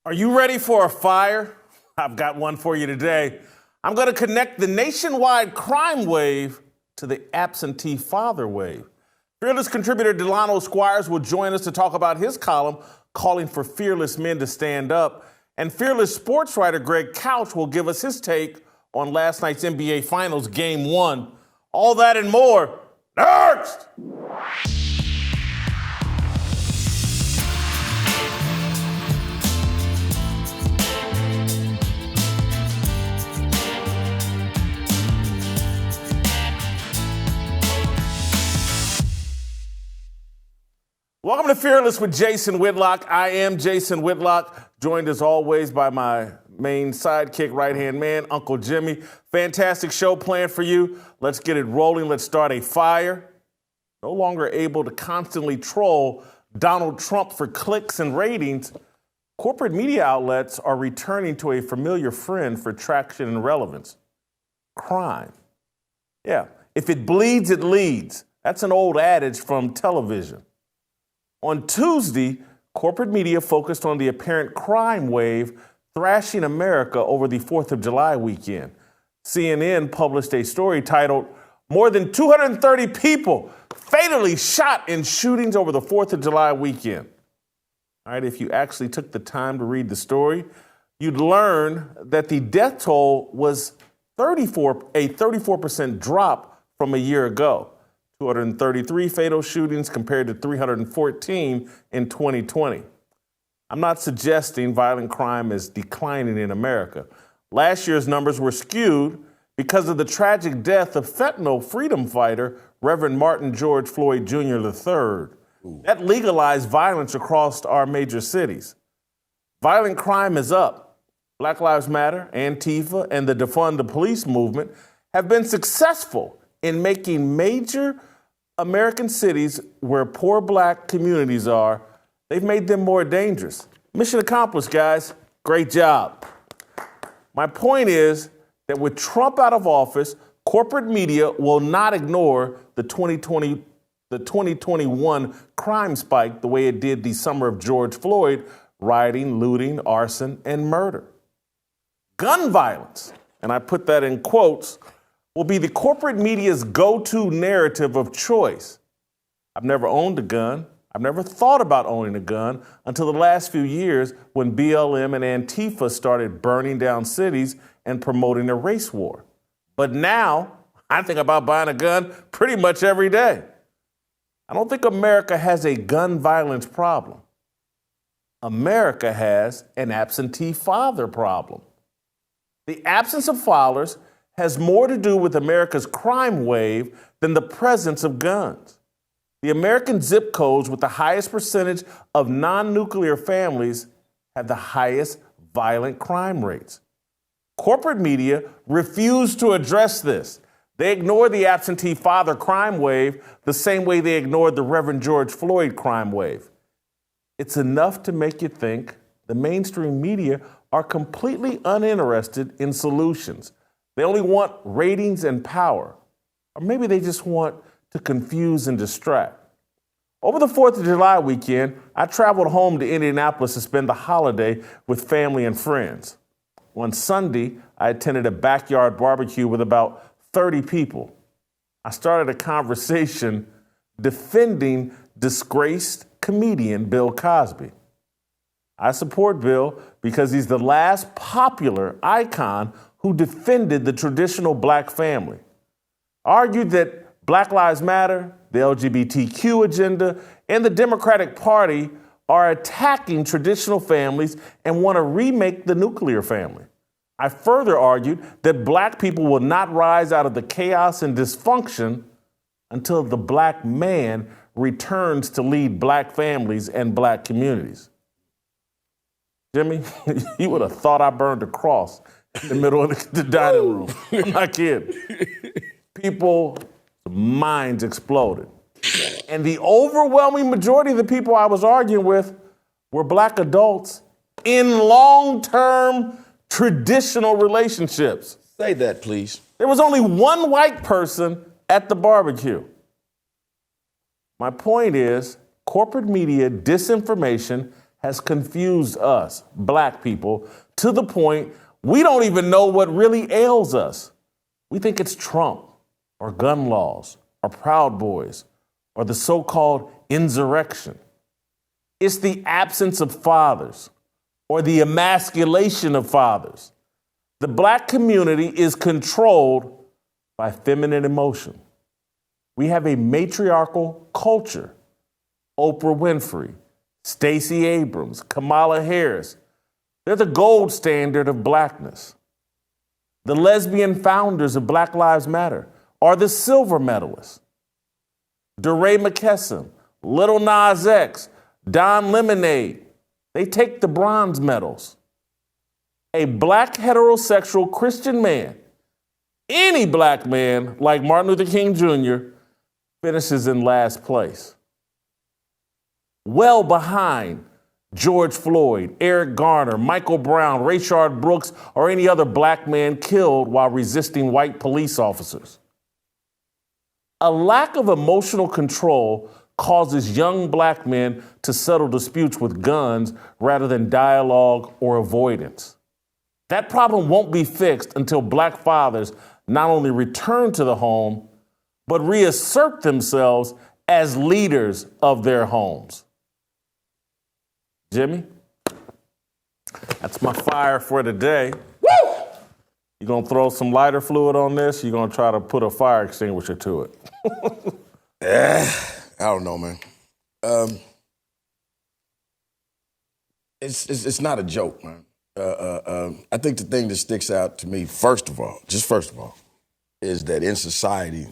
Are you ready for a fire? I've got one for you today. I'm going to connect the nationwide crime wave to the absentee father wave. Fearless contributor Delano Squires will join us to talk about his column calling for fearless men to stand up. And fearless sports writer Greg Couch will give us his take on last night's NBA Finals Game 1. All that and more next! Welcome to Fearless with Jason Whitlock. I am Jason Whitlock, joined as always by my main sidekick, right-hand man, Uncle Jimmy. Fantastic show planned for you. Let's get it rolling. Let's start a fire. No longer able to constantly troll Donald Trump for clicks and ratings, corporate media outlets are returning to a familiar friend for traction and relevance: crime. Yeah, if it bleeds, it leads. That's an old adage from television. On Tuesday, corporate media focused on the apparent crime wave thrashing America over the 4th of July weekend. CNN published a story titled, "More than 230 people fatally shot in shootings over the 4th of July weekend." All right, if you actually took the time to read the story, you'd learn that the death toll was a 34% drop from a year ago. 233 fatal shootings compared to 314 in 2020. I'm not suggesting violent crime is declining in America. Last year's numbers were skewed because of the tragic death of fentanyl freedom fighter Reverend Martin George Floyd Jr. III. That legalized violence across our major cities. Violent crime is up. Black Lives Matter, Antifa, and the Defund the Police movement have been successful in making major American cities where poor black communities are, they've made them more dangerous. Mission accomplished, guys. Great job. My point is that with Trump out of office, corporate media will not ignore the 2021 crime spike the way it did the summer of George Floyd: rioting, looting, arson, and murder. Gun violence, and I put that in quotes, will be the corporate media's go-to narrative of choice. I've never owned a gun. I've never thought about owning a gun until the last few years when BLM and Antifa started burning down cities and promoting a race war. But now, I think about buying a gun pretty much every day. I don't think America has a gun violence problem. America has an absentee father problem. The absence of fathers has more to do with America's crime wave than the presence of guns. The American zip codes with the highest percentage of non-nuclear families have the highest violent crime rates. Corporate media refuse to address this. They ignore the absentee father crime wave the same way they ignored the Reverend George Floyd crime wave. It's enough to make you think the mainstream media are completely uninterested in solutions. They only want ratings and power. Or maybe they just want to confuse and distract. Over the 4th of July weekend, I traveled home to Indianapolis to spend the holiday with family and friends. On Sunday, I attended a backyard barbecue with about 30 people. I started a conversation defending disgraced comedian Bill Cosby. I support Bill because he's the last popular icon who defended the traditional black family, argued that Black Lives Matter, the LGBTQ agenda, and the Democratic Party are attacking traditional families and want to remake the nuclear family. I further argued that black people will not rise out of the chaos and dysfunction until the black man returns to lead black families and black communities. Jimmy, you would have thought I burned a cross in the middle of the dining room. I'm not kidding. People's minds exploded. And the overwhelming majority of the people I was arguing with were black adults in long-term traditional relationships. Say that, please. There was only one white person at the barbecue. My point is, corporate media disinformation has confused us, black people, to the point we don't even know what really ails us. We think it's Trump or gun laws or Proud Boys or the so-called insurrection. It's the absence of fathers or the emasculation of fathers. The black community is controlled by feminine emotion. We have a matriarchal culture. Oprah Winfrey, Stacey Abrams, Kamala Harris, they're the gold standard of blackness. The lesbian founders of Black Lives Matter are the silver medalists. DeRay McKesson, Little Nas X, Don Lemonade, they take the bronze medals. A black heterosexual Christian man, any black man like Martin Luther King Jr., finishes in last place. Well behind George Floyd, Eric Garner, Michael Brown, Rayshard Brooks, or any other black man killed while resisting white police officers. A lack of emotional control causes young black men to settle disputes with guns rather than dialogue or avoidance. That problem won't be fixed until black fathers not only return to the home, but reassert themselves as leaders of their homes. Jimmy, that's my fire for today. Woo! You gonna throw some lighter fluid on this? You gonna try to put a fire extinguisher to it? I don't know, man. It's not a joke, man. I think the thing that sticks out to me, first of all, is that in society,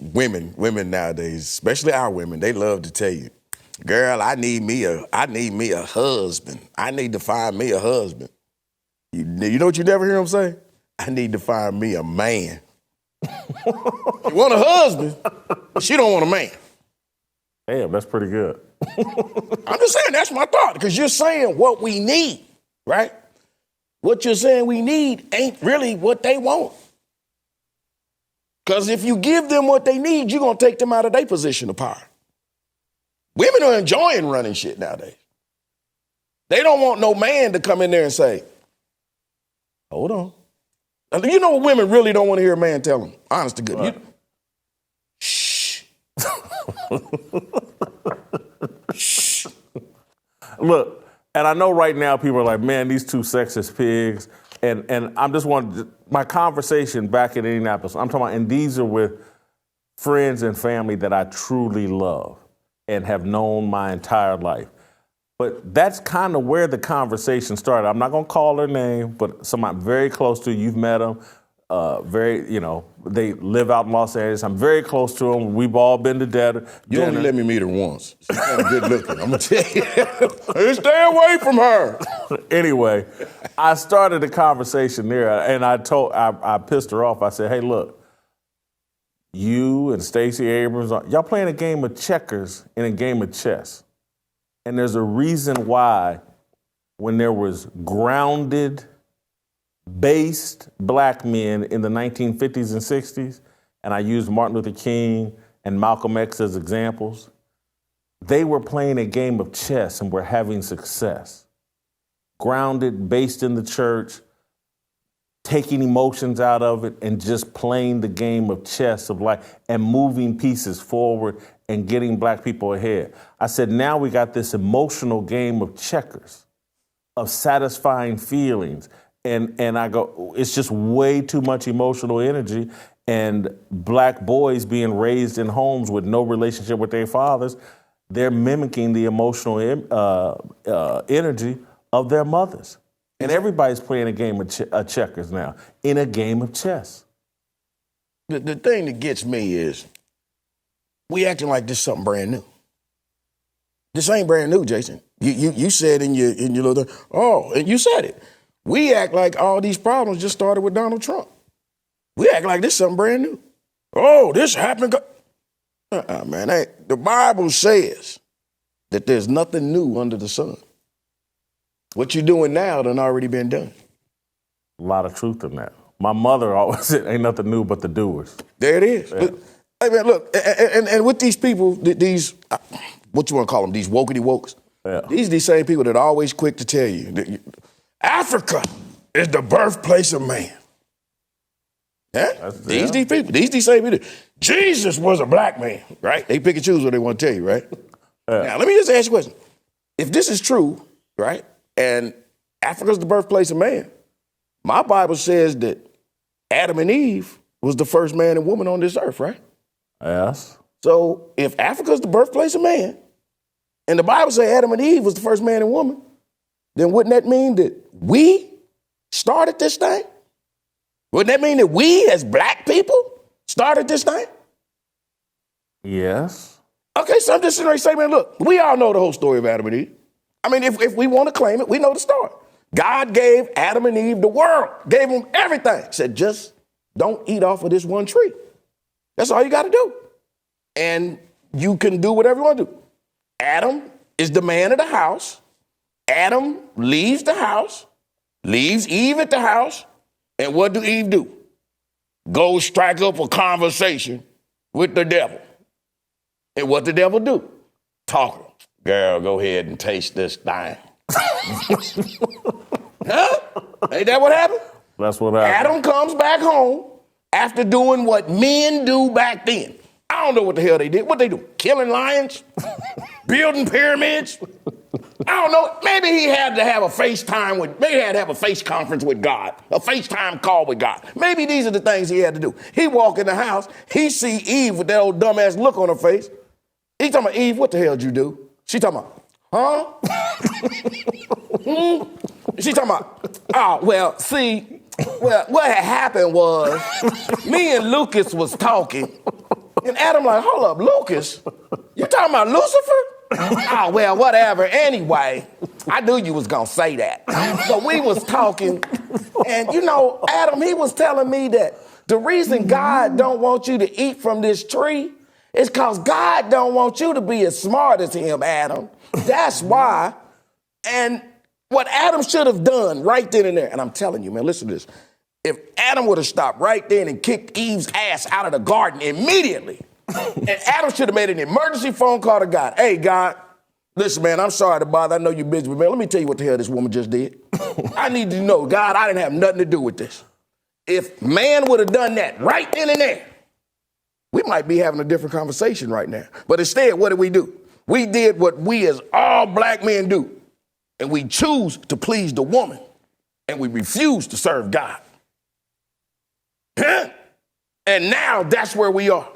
women nowadays, especially our women, they love to tell you, girl, I need me a husband. I need to find me a husband. You know what you never hear them say? I need to find me a man. You want a husband, but she don't want a man. Damn, that's pretty good. I'm just saying, that's my thought, because you're saying what we need, right? What you're saying we need ain't really what they want. Because if you give them what they need, you're going to take them out of their position of power. Women are enjoying running shit nowadays. They don't want no man to come in there and say, hold on. You know what women really don't want to hear a man tell them? Honest to goodness. Right. Shh. Shh. Look, and I know right now people are like, man, these two sexist pigs. And I'm just wanting my conversation back in Indianapolis, I'm talking about, and these are with friends and family that I truly love and have known my entire life. But that's kind of where the conversation started. I'm not going to call her name, but somebody very close to, you've met them, they live out in Los Angeles. I'm very close to them. We've all been to dinner. You only let me meet her once. She's kind of good looking. I'm going to tell you. Stay away from her. Anyway, I started the conversation there, and I pissed her off. I said, hey, look, you and Stacey Abrams, y'all playing a game of checkers and a game of chess. And there's a reason why when there was grounded, based black men in the 1950s and 60s, and I used Martin Luther King and Malcolm X as examples, they were playing a game of chess and were having success. Grounded, based in the church, taking emotions out of it and just playing the game of chess of life and moving pieces forward and getting black people ahead. I said, now we got this emotional game of checkers, of satisfying feelings. And I go, it's just way too much emotional energy. And black boys being raised in homes with no relationship with their fathers, they're mimicking the emotional energy of their mothers. And everybody's playing a game of checkers now, in a game of chess. The thing that gets me is, we acting like this is something brand new. This ain't brand new, Jason. You said in your little, and you said it. We act like all these problems just started with Donald Trump. We act like this is something brand new. Oh, this happened. Man, the Bible says that there's nothing new under the sun. What you're doing now done already been done. A lot of truth in that. My mother always said, ain't nothing new but the doers. There it is. Yeah. Hey, man, look, and with these people, these, what you want to call them, these wokey-wokes, Yeah. These same people that are always quick to tell you that Africa is the birthplace of man. Yeah? These people, these same people. Jesus was a black man, right? They pick and choose what they want to tell you, right? Now, let me just ask you a question. If this is true, right, and Africa's the birthplace of man, my Bible says that Adam and Eve was the first man and woman on this earth, right? Yes. So if Africa's the birthplace of man, and the Bible says Adam and Eve was the first man and woman, then wouldn't that mean that we started this thing? Wouldn't that mean that we as black people started this thing? Yes. Okay, so I'm just sitting there saying, man, look, we all know the whole story of Adam and Eve. I mean, if we want to claim it, we know the story. God gave Adam and Eve the world, gave them everything. Said, just don't eat off of this one tree. That's all you got to do. And you can do whatever you want to do. Adam is the man of the house. Adam leaves the house, leaves Eve at the house. And what do Eve do? Go strike up a conversation with the devil. And what the devil do? Talk. Girl, go ahead and taste this thing. Huh? Ain't that what happened? That's what happened. Adam comes back home after doing what men do back then. I don't know what the hell they did. What they do? Killing lions? Building pyramids? I don't know. Maybe he had to have a FaceTime maybe he had to have a face conference with God, a FaceTime call with God. Maybe these are the things he had to do. He walk in the house, he see Eve with that old dumbass look on her face. He talking about, Eve, what the hell did you do? She talking about, huh? She talking about, oh, well, see, what had happened was me and Lucas was talking. And Adam like, hold up, Lucas? You talking about Lucifer? Oh, well, whatever. Anyway, I knew you was going to say that. So we was talking, and you know, Adam, he was telling me that the reason God don't want you to eat from this tree is because God don't want you to be as smart as him, Adam. That's why. And what Adam should have done right then and there, and I'm telling you, man, listen to this. If Adam would have stopped right then and kicked Eve's ass out of the garden immediately, and Adam should have made an emergency phone call to God. Hey, God, listen, man, I'm sorry to bother. I know you're busy, but man, let me tell you what the hell this woman just did. I need to know, God, I didn't have nothing to do with this. If man would have done that right then and there, we might be having a different conversation right now. But instead, what did we do? We did what we as all black men do. And we choose to please the woman. And we refuse to serve God. Huh? And now that's where we are.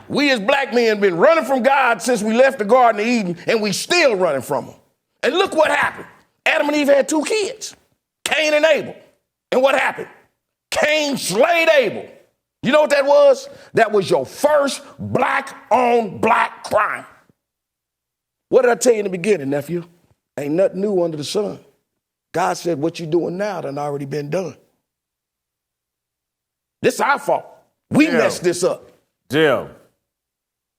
We as black men have been running from God since we left the Garden of Eden, and we still running from him. And look what happened. Adam and Eve had 2 kids, Cain and Abel. And what happened? Cain slayed Abel. You know what that was? That was your first black-on-black crime. What did I tell you in the beginning, nephew? Ain't nothing new under the sun. God said what you doing now done already been done. This is our fault. We messed this up. Jim,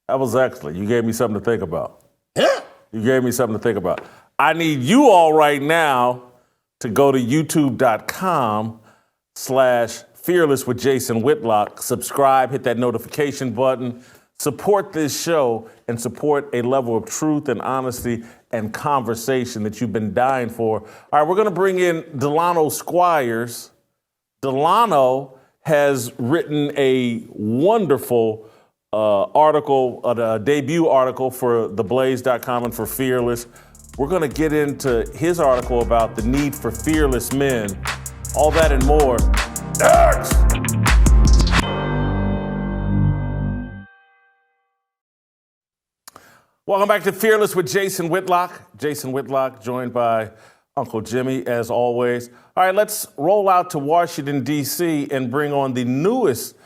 that was excellent. You gave me something to think about. Yeah. You gave me something to think about. I need you all right now to go to youtube.com/fearless with Jason Whitlock. Subscribe, hit that notification button. Support this show and support a level of truth and honesty and conversation that you've been dying for. All right, we're going to bring in Delano Squires. Delano has written a wonderful article, a debut article for theblaze.com and for Fearless. We're going to get into his article about the need for fearless men. All that and more. Next! Welcome back to Fearless with Jason Whitlock. Jason Whitlock, joined by Uncle Jimmy, as always. All right, let's roll out to Washington, D.C. and bring on the newest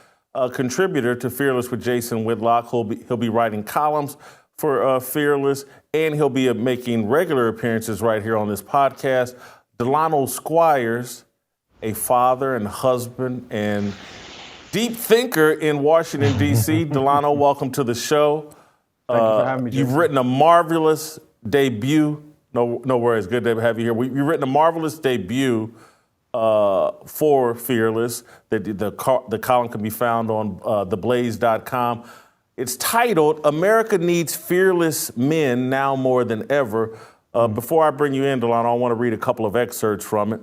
contributor to Fearless with Jason Whitlock. He'll be writing columns for Fearless, and he'll be making regular appearances right here on this podcast. Delano Squires, a father and husband and deep thinker in Washington, D.C. Delano, welcome to the show. Thank you for having me, Jason. You've written a marvelous debut. No worries. Good to have you here. You've written a marvelous debut for Fearless. The column can be found on theblaze.com. It's titled, America Needs Fearless Men Now More Than Ever. Before I bring you in, Delano, I want to read a couple of excerpts from it.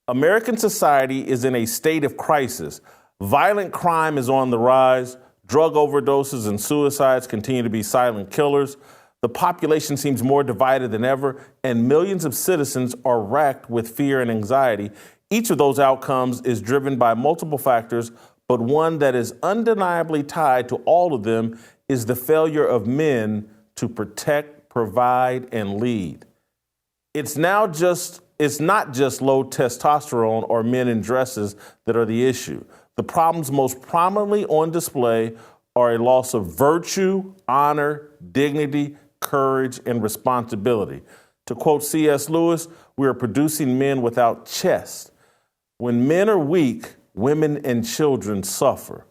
American society is in a state of crisis. Violent crime is on the rise. Drug overdoses and suicides continue to be silent killers. The population seems more divided than ever, and millions of citizens are racked with fear and anxiety. Each of those outcomes is driven by multiple factors, but one that is undeniably tied to all of them is the failure of men to protect, provide, and lead. It's not just low testosterone or men in dresses that are the issue. The problems most prominently on display are a loss of virtue, honor, dignity, courage, and responsibility. To quote C.S. Lewis, we are producing men without chest. When men are weak, women and children suffer.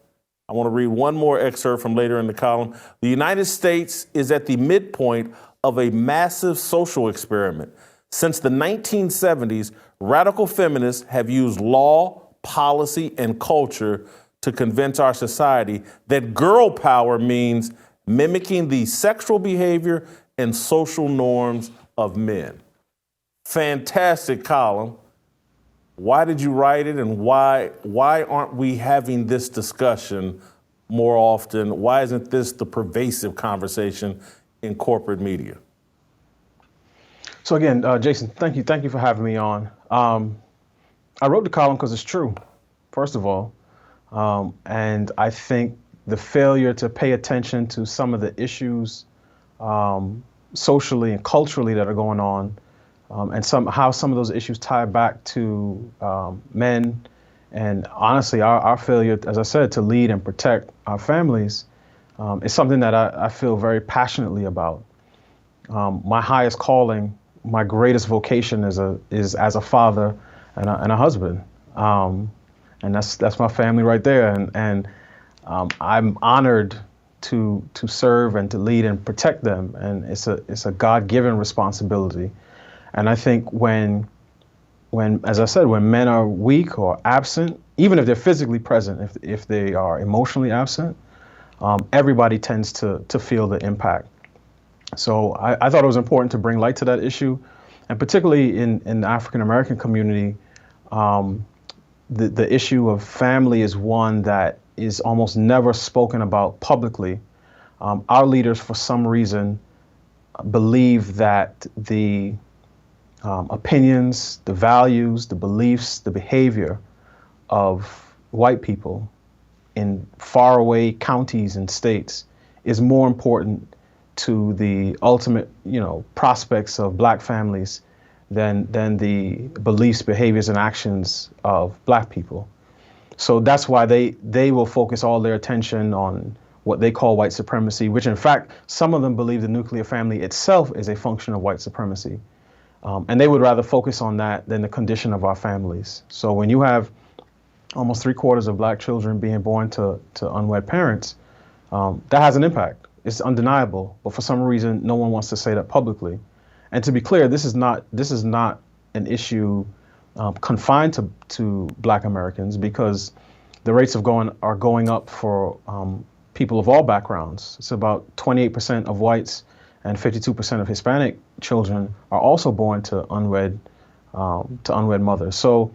I want to read one more excerpt from later in the column. The United States is at the midpoint of a massive social experiment. Since the 1970s, radical feminists have used law, policy, and culture to convince our society that girl power means mimicking the sexual behavior and social norms of men. Fantastic column. Why did you write it, and why aren't we having this discussion more often? Why isn't this the pervasive conversation in corporate media? So again, Jason, thank you for having me on. I wrote the column because it's true, first of all, and I think the failure to pay attention to some of the issues socially and culturally that are going on, and how some of those issues tie back to men, and honestly, our failure, as I said, to lead and protect our families is something that I feel very passionately about. My highest calling, my greatest vocation is as a father and a husband, and that's my family right there, and I'm honored to serve and to lead and protect them, and it's a God-given responsibility. And I think when, as I said, when men are weak or absent, even if they're physically present, if they are emotionally absent, everybody tends to feel the impact. So I thought it was important to bring light to that issue, and particularly in the African American community, the issue of family is one that is almost never spoken about publicly. Our leaders, for some reason, believe that the opinions, the values, the beliefs, the behavior of white people in faraway counties and states is more important to the ultimate, prospects of black families than the beliefs, behaviors, and actions of black people. So that's why they will focus all their attention on what they call white supremacy, which in fact, some of them believe the nuclear family itself is a function of white supremacy. And they would rather focus on that than the condition of our families. So when you have almost 3/4 of black children being born to unwed parents, that has an impact. It's undeniable, but for some reason, no one wants to say that publicly. And to be clear, this is not an issue confined to black Americans, because the rates are going up for people of all backgrounds. It's about 28% of whites and 52% of Hispanic children are also born to unwed mothers. So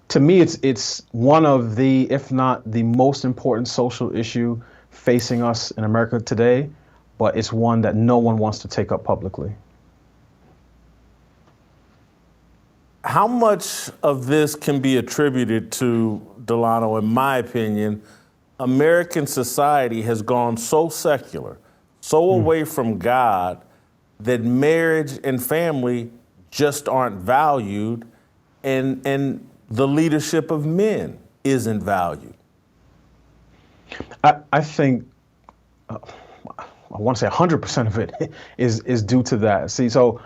to me, it's one of the, if not the most important social issue facing us in America today, but it's one that no one wants to take up publicly. How much of this can be attributed to, Delano, in my opinion, American society has gone so secular, so away from God, that marriage and family just aren't valued, and the leadership of men isn't valued? I think, I want to say 100% of it is due to that. See, so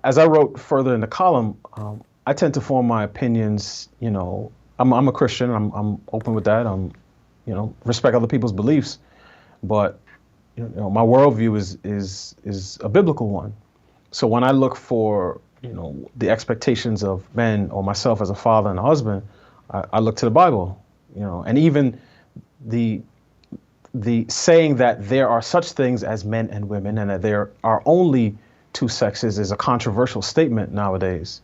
as I wrote further in the column, I tend to form my opinions, I'm a Christian, I'm open with that, respect other people's beliefs, but my worldview is a biblical one. So when I look for, the expectations of men or myself as a father and a husband, I look to the Bible, and even the the saying that there are such things as men and women and that there are only two sexes is a controversial statement nowadays.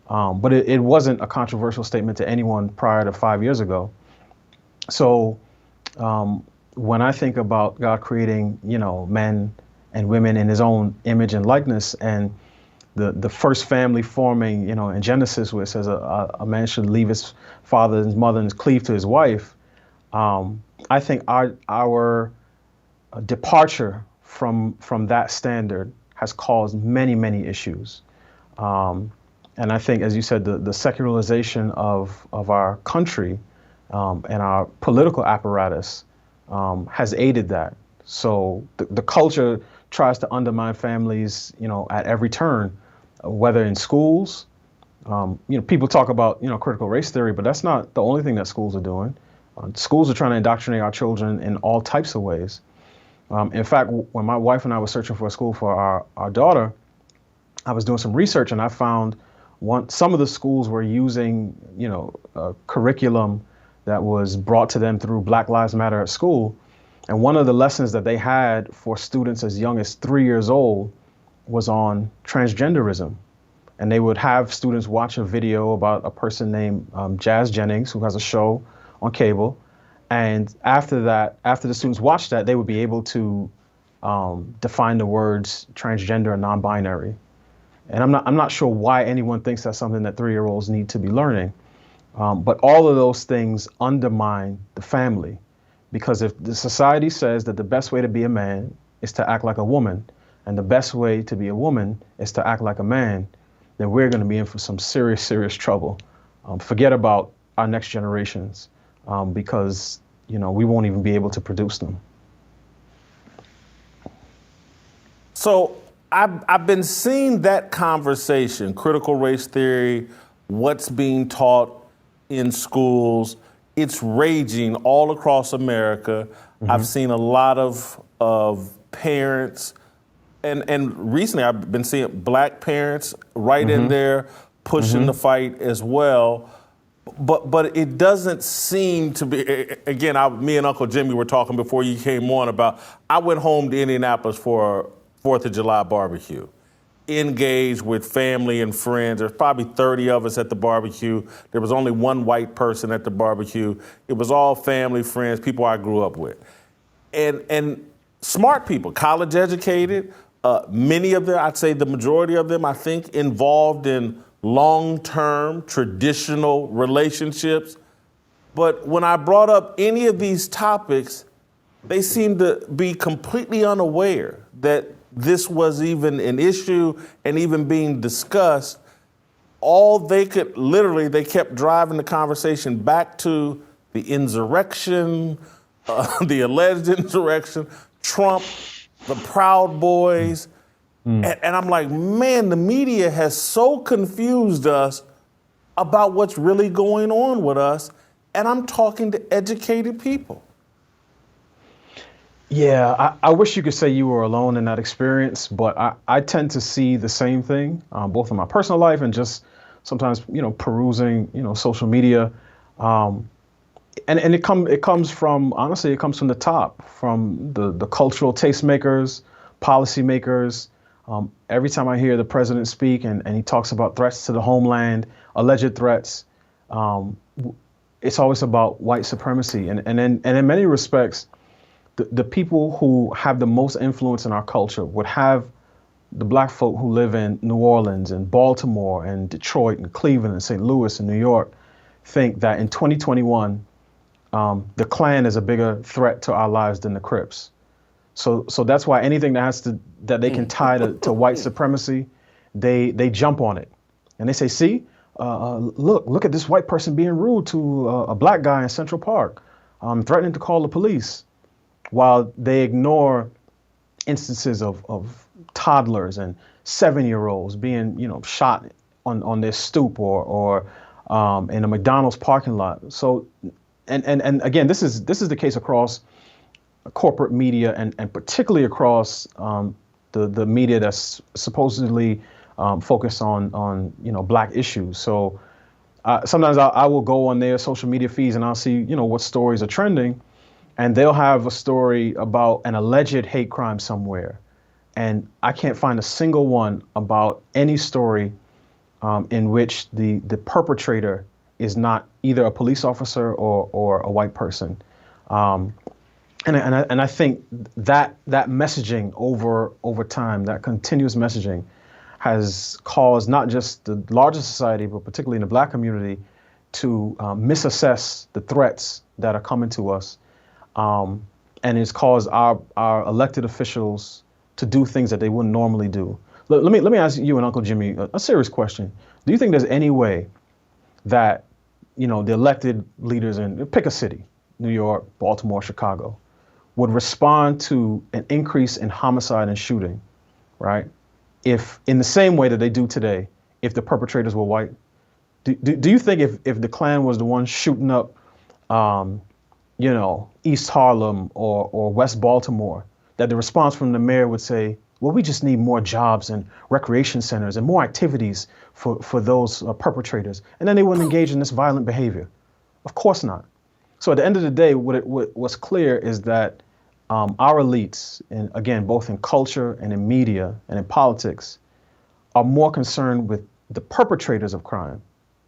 But it wasn't a controversial statement to anyone prior to 5 years ago. So when I think about God creating, men and women in his own image and likeness, and the first family forming, in Genesis, where it says a man should leave his father and his mother and cleave to his wife, I think our departure from that standard has caused many, many issues. And I think, as you said, the secularization of our country and our political apparatus has aided that. So the culture tries to undermine families, at every turn, whether in schools. People talk about, critical race theory, but that's not the only thing that schools are doing. Schools are trying to indoctrinate our children in all types of ways. In fact, when my wife and I were searching for a school for our daughter, I was doing some research and I found some of the schools were using, a curriculum that was brought to them through Black Lives Matter at school. And one of the lessons that they had for students as young as 3 years old was on transgenderism. And they would have students watch a video about a person named Jazz Jennings, who has a show on cable. And after the students watched that, they would be able to define the words transgender and non-binary. And I'm not sure why anyone thinks that's something that 3-year-olds need to be learning. But all of those things undermine the family, because if the society says that the best way to be a man is to act like a woman, and the best way to be a woman is to act like a man, then we're going to be in for some serious, serious trouble. Forget about our next generations, because we won't even be able to produce them. So I've been seeing that conversation, critical race theory, what's being taught in schools. It's raging all across America. Mm-hmm. I've seen a lot of parents, and recently I've been seeing Black parents right in there pushing the fight as well. But it doesn't seem to be, again, me and Uncle Jimmy were talking before you came on about, I went home to Indianapolis for 4th of July barbecue, engaged with family and friends. There's probably 30 of us at the barbecue. There was only one white person at the barbecue. It was all family, friends, people I grew up with. And smart people, college educated, many of them, I'd say the majority of them, I think, involved in long-term traditional relationships. But when I brought up any of these topics, they seemed to be completely unaware that this was even an issue and even being discussed. All they could, literally, they kept driving the conversation back to the insurrection, the alleged insurrection, Trump, the Proud Boys. And I'm like, man, the media has so confused us about what's really going on with us. And I'm talking to educated people. Yeah, I wish you could say you were alone in that experience, but I tend to see the same thing, both in my personal life and just sometimes, perusing, social media. And it comes from, honestly, it comes from the top, from the cultural tastemakers, policymakers. Every time I hear the president speak and he talks about threats to the homeland, alleged threats, it's always about white supremacy. And in many respects, the people who have the most influence in our culture would have the Black folk who live in New Orleans and Baltimore and Detroit and Cleveland and St. Louis and New York think that in 2021, the Klan is a bigger threat to our lives than the Crips. So that's why anything that they can tie to white supremacy, they jump on it. And they say, see, look at this white person being rude to a Black guy in Central Park, threatening to call the police, while they ignore instances of toddlers and 7-year-olds being, shot on their stoop or in a McDonald's parking lot. So, and again, this is the case across corporate media and particularly across the media that's supposedly focused on Black issues. So sometimes I will go on their social media feeds and I'll see what stories are trending. and they'll have a story about an alleged hate crime somewhere. And I can't find a single one about any story in which the perpetrator is not either a police officer or a white person. And I think that messaging over time, that continuous messaging, has caused not just the larger society, but particularly in the Black community, to misassess the threats that are coming to us, and it's caused our elected officials to do things that they wouldn't normally do. Let me ask you and Uncle Jimmy a serious question. Do you think there's any way that, the elected leaders in, pick a city, New York, Baltimore, Chicago, would respond to an increase in homicide and shooting, right? If in the same way that they do today, if the perpetrators were white? Do you think if the Klan was the one shooting up, East Harlem or West Baltimore, that the response from the mayor would say, well, we just need more jobs and recreation centers and more activities for those perpetrators, and then they wouldn't engage in this violent behavior? Of course not. So at the end of the day, what's clear is that our elites, and again, both in culture and in media and in politics, are more concerned with the perpetrators of crime,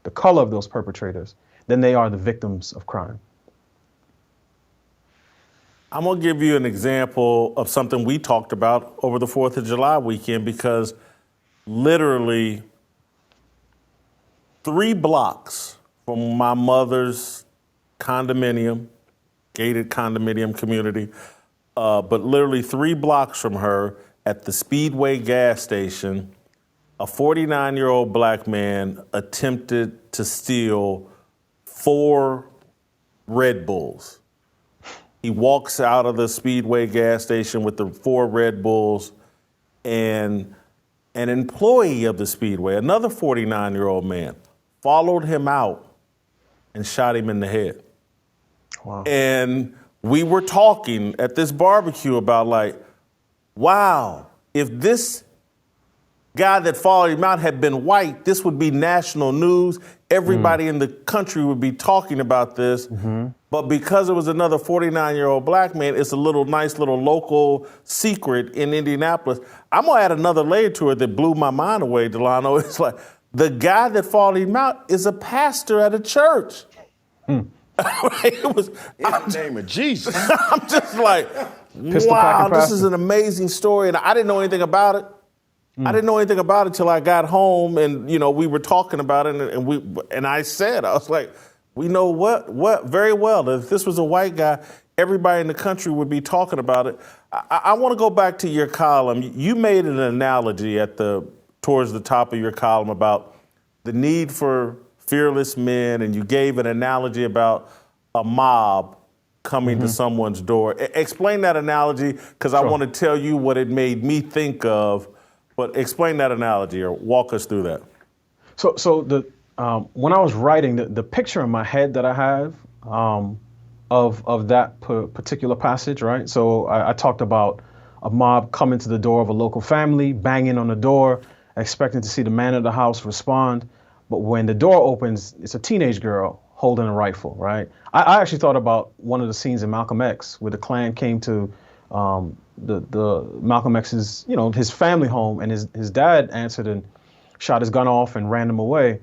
the color of those perpetrators, than they are the victims of crime. I'm going to give you an example of something we talked about over the 4th of July weekend, because literally 3 blocks from my mother's condominium, gated condominium community, but literally 3 blocks from her at the Speedway gas station, a 49-year-old Black man attempted to steal 4 Red Bulls. He walks out of the Speedway gas station with the 4 Red Bulls, and an employee of the Speedway, another 49-year-old man, followed him out and shot him in the head. Wow. And we were talking at this barbecue about, like, wow, if this guy that followed him out had been white, this would be national news. Everybody in the country would be talking about this. Mm-hmm. But because it was another 49-year-old Black man, it's a nice little local secret in Indianapolis. I'm going to add another layer to it that blew my mind away, Delano. It's like, the guy that followed him out is a pastor at a church. It was, in the name of Jesus. I'm just like, wow, this is an amazing story. And I didn't know anything about it. I didn't know anything about it till I got home, and we were talking about it, and I was like, we know what very well that if this was a white guy, everybody in the country would be talking about it. I want to go back to your column. You made an analogy towards the top of your column about the need for fearless men, and you gave an analogy about a mob coming to someone's door. Explain that analogy, because Sure. I want to tell you what it made me think of. But explain that analogy, or walk us through that. So when I was writing, the picture in my head that I have of that particular passage, right? So I talked about a mob coming to the door of a local family, banging on the door, expecting to see the man of the house respond. But when the door opens, it's a teenage girl holding a rifle, right? I actually thought about one of the scenes in Malcolm X where the Klan came to the Malcolm X's, his family home, and his dad answered and shot his gun off and ran him away.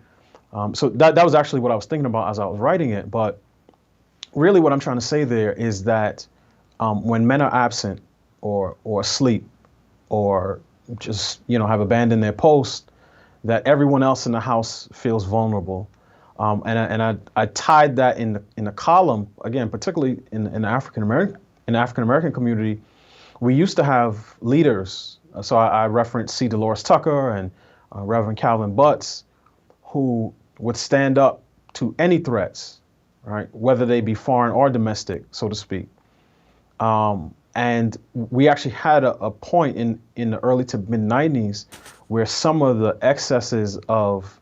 So that was actually what I was thinking about as I was writing it. But really what I'm trying to say there is that when men are absent or asleep or just, have abandoned their post, that everyone else in the house feels vulnerable. And I tied that in the column, again, particularly in the African American community. We used to have leaders. So I referenced C. Dolores Tucker and Reverend Calvin Butts, who would stand up to any threats, right? Whether they be foreign or domestic, so to speak. And we actually had a point in the early to mid 90s where some of the excesses of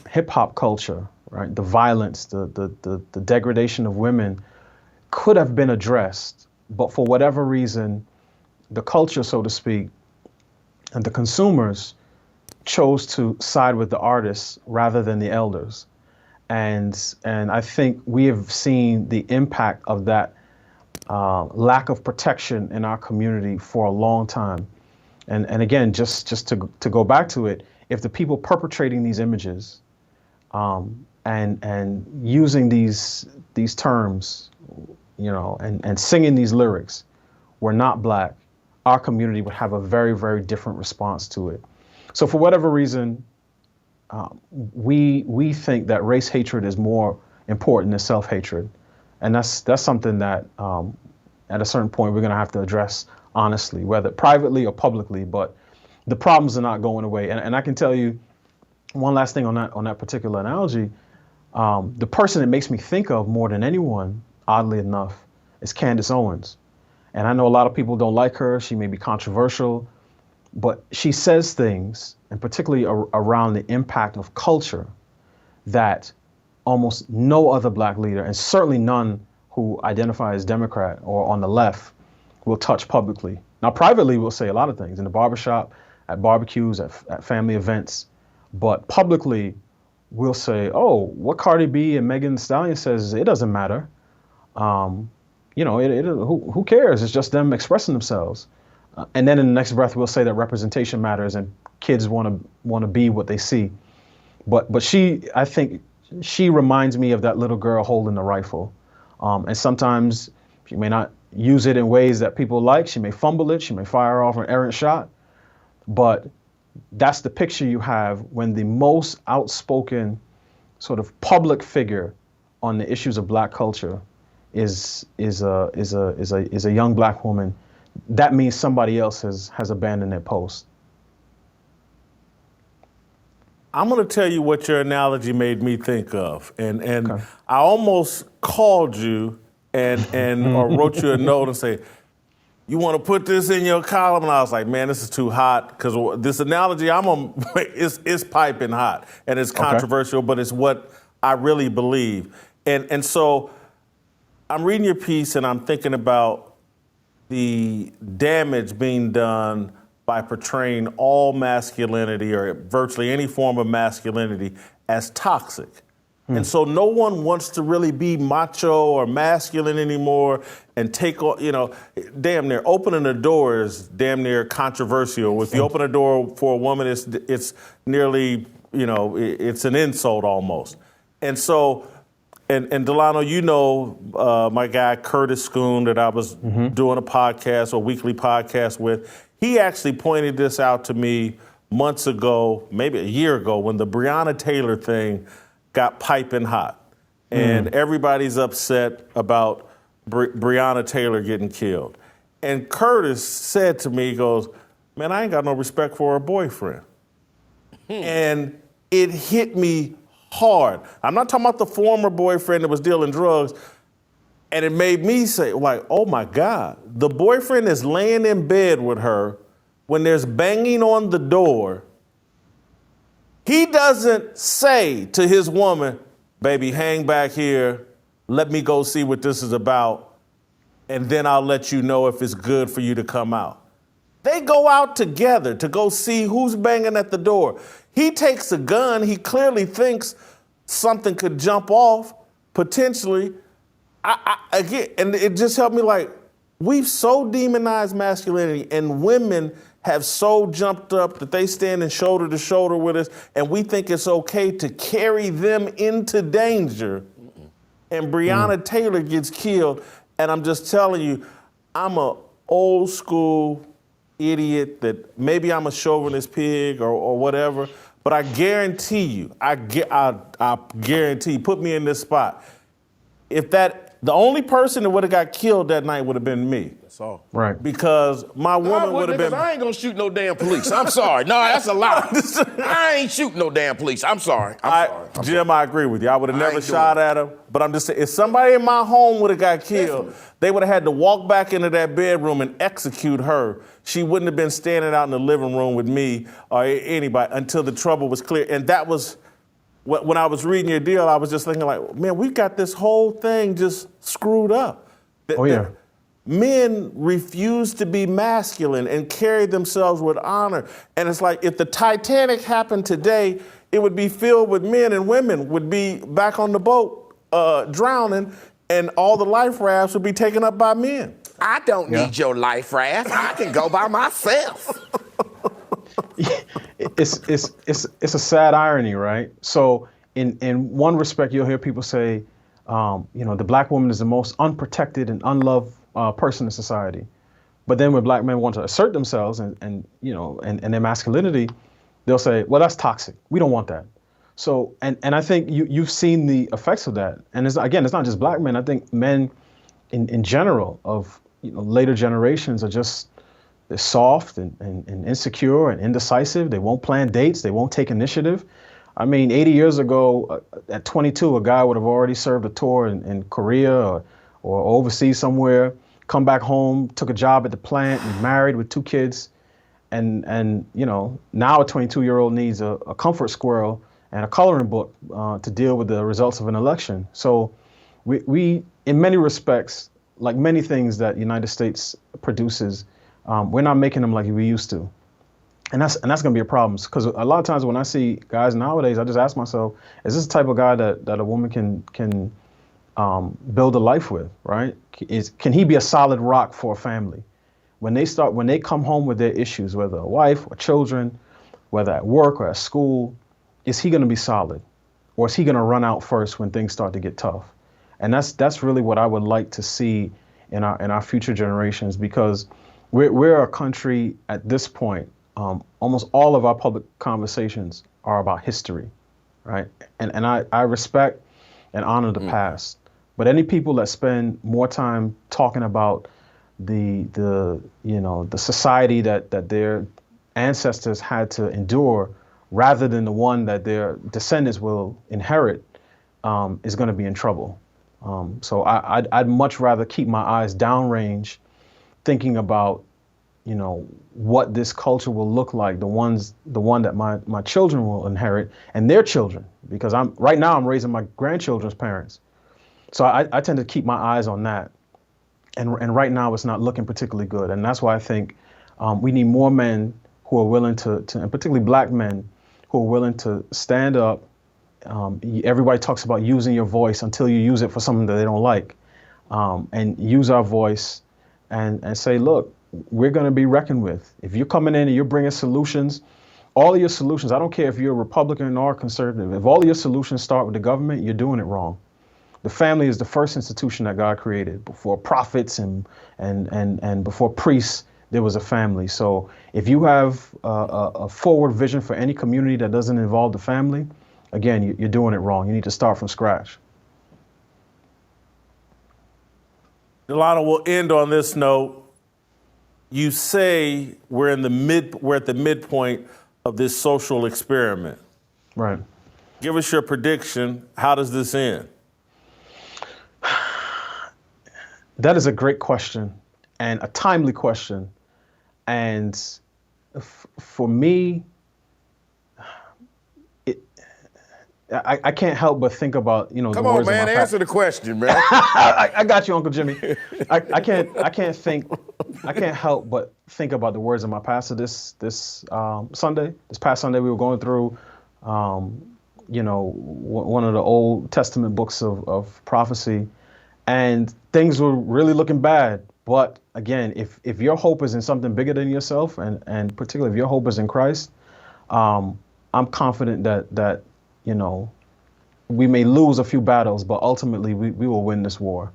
hip hop culture, right? The violence, the degradation of women could have been addressed. But for whatever reason, the culture, so to speak, and the consumers chose to side with the artists rather than the elders. And I think we have seen the impact of that lack of protection in our community for a long time. And again, just to go back to it, if the people perpetrating these images and using these terms, and singing these lyrics were not Black, our community would have a very, very different response to it. So for whatever reason, we think that race hatred is more important than self-hatred, and that's something that at a certain point we're going to have to address honestly, whether privately or publicly. But the problems are not going away, and I can tell you one last thing on that particular analogy. The person it makes me think of more than anyone, oddly enough, is Candace Owens. And I know a lot of people don't like her. She may be controversial, but she says things, and particularly around the impact of culture, that almost no other Black leader, and certainly none who identify as Democrat or on the left, will touch publicly. Now, privately, we'll say a lot of things in the barbershop, at barbecues, at family events, but publicly, we'll say, oh, what Cardi B and Megan Thee Stallion says, it doesn't matter. Who cares? It's just them expressing themselves. And then in the next breath, we'll say that representation matters and kids want to be what they see. But I think she reminds me of that little girl holding the rifle. And sometimes she may not use it in ways that people like. She may fumble it. She may fire off an errant shot. But that's the picture you have when the most outspoken sort of public figure on the issues of Black culture is a young Black woman. That means somebody else has abandoned their post. I'm going to tell you what your analogy made me think of, and Okay. I almost called you and or wrote you a note and say, you want to put this in your column? And I was like, man, this is too hot, because this analogy is piping hot, and it's controversial, but it's what I really believe. And so I'm reading your piece and I'm thinking about the damage being done by portraying all masculinity or virtually any form of masculinity as toxic. And so no one wants to really be macho or masculine anymore and take, damn near opening a door is damn near controversial. If you open a door for a woman, it's nearly, it's an insult almost. And so, and Delano, my guy Curtis Schoon that I was doing a podcast or weekly podcast with, he actually pointed this out to me months ago, maybe a year ago, when the Breonna Taylor thing got piping hot. And everybody's upset about Breonna Taylor getting killed. And Curtis said to me, he goes, man, I ain't got no respect for her boyfriend. And it hit me hard. I'm not talking about the former boyfriend that was dealing drugs. And it made me say, like, oh my God, the boyfriend is laying in bed with her when there's banging on the door. He doesn't say to his woman, baby, hang back here, let me go see what this is about, and then I'll let you know if it's good for you to come out. They go out together to go see who's banging at the door. He takes a gun. He clearly thinks something could jump off, potentially. Again, and it just helped me, like, we've so demonized masculinity, and women have so jumped up that they stand in shoulder to shoulder with us, and we think it's okay to carry them into danger. And Breonna Taylor gets killed, and I'm just telling you, I'm a old school idiot that maybe I'm a chauvinist pig or whatever, but I guarantee you, I guarantee, put me in this spot. The only person that would have got killed that night would have been me. That's all. Right. Because my woman would have been. I ain't gonna shoot no damn police. I'm sorry. No, that's a lie. I ain't shooting no damn police. I'm sorry. Jim, I agree with you. I would have never shot at him. But I'm just saying, if somebody in my home would have got killed, they would have had to walk back into that bedroom and execute her. She wouldn't have been standing out in the living room with me or anybody until the trouble was clear. And that was. When I was reading your deal, I was just thinking, like, man, we've got this whole thing just screwed up. Men refuse to be masculine and carry themselves with honor. And it's like, if the Titanic happened today, it would be filled with men, and women would be back on the boat drowning. and all the life rafts would be taken up by men. I don't need your life raft. I can go by myself. It's a sad irony, right? So in one respect, you'll hear people say, the black woman is the most unprotected and unloved person in society. But then when black men want to assert themselves and their masculinity, they'll say, well, that's toxic. We don't want that. So, and I think you've seen the effects of that. And it's not just black men. I think men in general of later generations are just, they're soft and insecure and indecisive. They won't plan dates. They won't take initiative. I mean, 80 years ago, at 22, a guy would have already served a tour in Korea or overseas somewhere, come back home, took a job at the plant, and married with 2 kids. And now a 22-year-old needs a comfort squirrel and a coloring book to deal with the results of an election. So we in many respects, like many things that the United States produces, we're not making them like we used to. And that's going to be a problem, because a lot of times when I see guys nowadays, I just ask myself, is this the type of guy that a woman can build a life with, right? Can he be a solid rock for a family? When they come home with their issues, whether a wife or children, whether at work or at school, is he going to be solid, or is he going to run out first when things start to get tough? And that's really what I would like to see in our future generations, because we're a country at this point. Almost all of our public conversations are about history, right? And I respect and honor the past, but any people that spend more time talking about the society that their ancestors had to endure rather than the one that their descendants will inherit is going to be in trouble. So I'd much rather keep my eyes downrange, thinking about what this culture will look like, the one that my children will inherit and their children, because I'm raising my grandchildren's parents. So I tend to keep my eyes on that. And right now it's not looking particularly good. And that's why I think we need more men who are willing to, and particularly black men, who are willing to stand up. Everybody talks about using your voice until you use it for something that they don't like. And use our voice and say, look, we're going to be reckoned with. If you're coming in and you're bringing solutions, all of your solutions, I don't care if you're a Republican or conservative, if all of your solutions start with the government, you're doing it wrong. The family is the first institution that God created. Before prophets and before priests, there was a family. So if you have a forward vision for any community that doesn't involve the family, again, you're doing it wrong. You need to start from scratch. Delano, we'll end on this note. You say we're at the midpoint of this social experiment. Right. Give us your prediction. How does this end? That is a great question and a timely question. And for me, I can't help but think about, Come the on, words man, of my answer the question, man. I got you, Uncle Jimmy. I can't help but think about the words of my pastor this past Sunday. We were going through, one of the Old Testament books of prophecy, and things were really looking bad. But again, if your hope is in something bigger than yourself, and particularly if your hope is in Christ, I'm confident that we may lose a few battles, but ultimately we will win this war.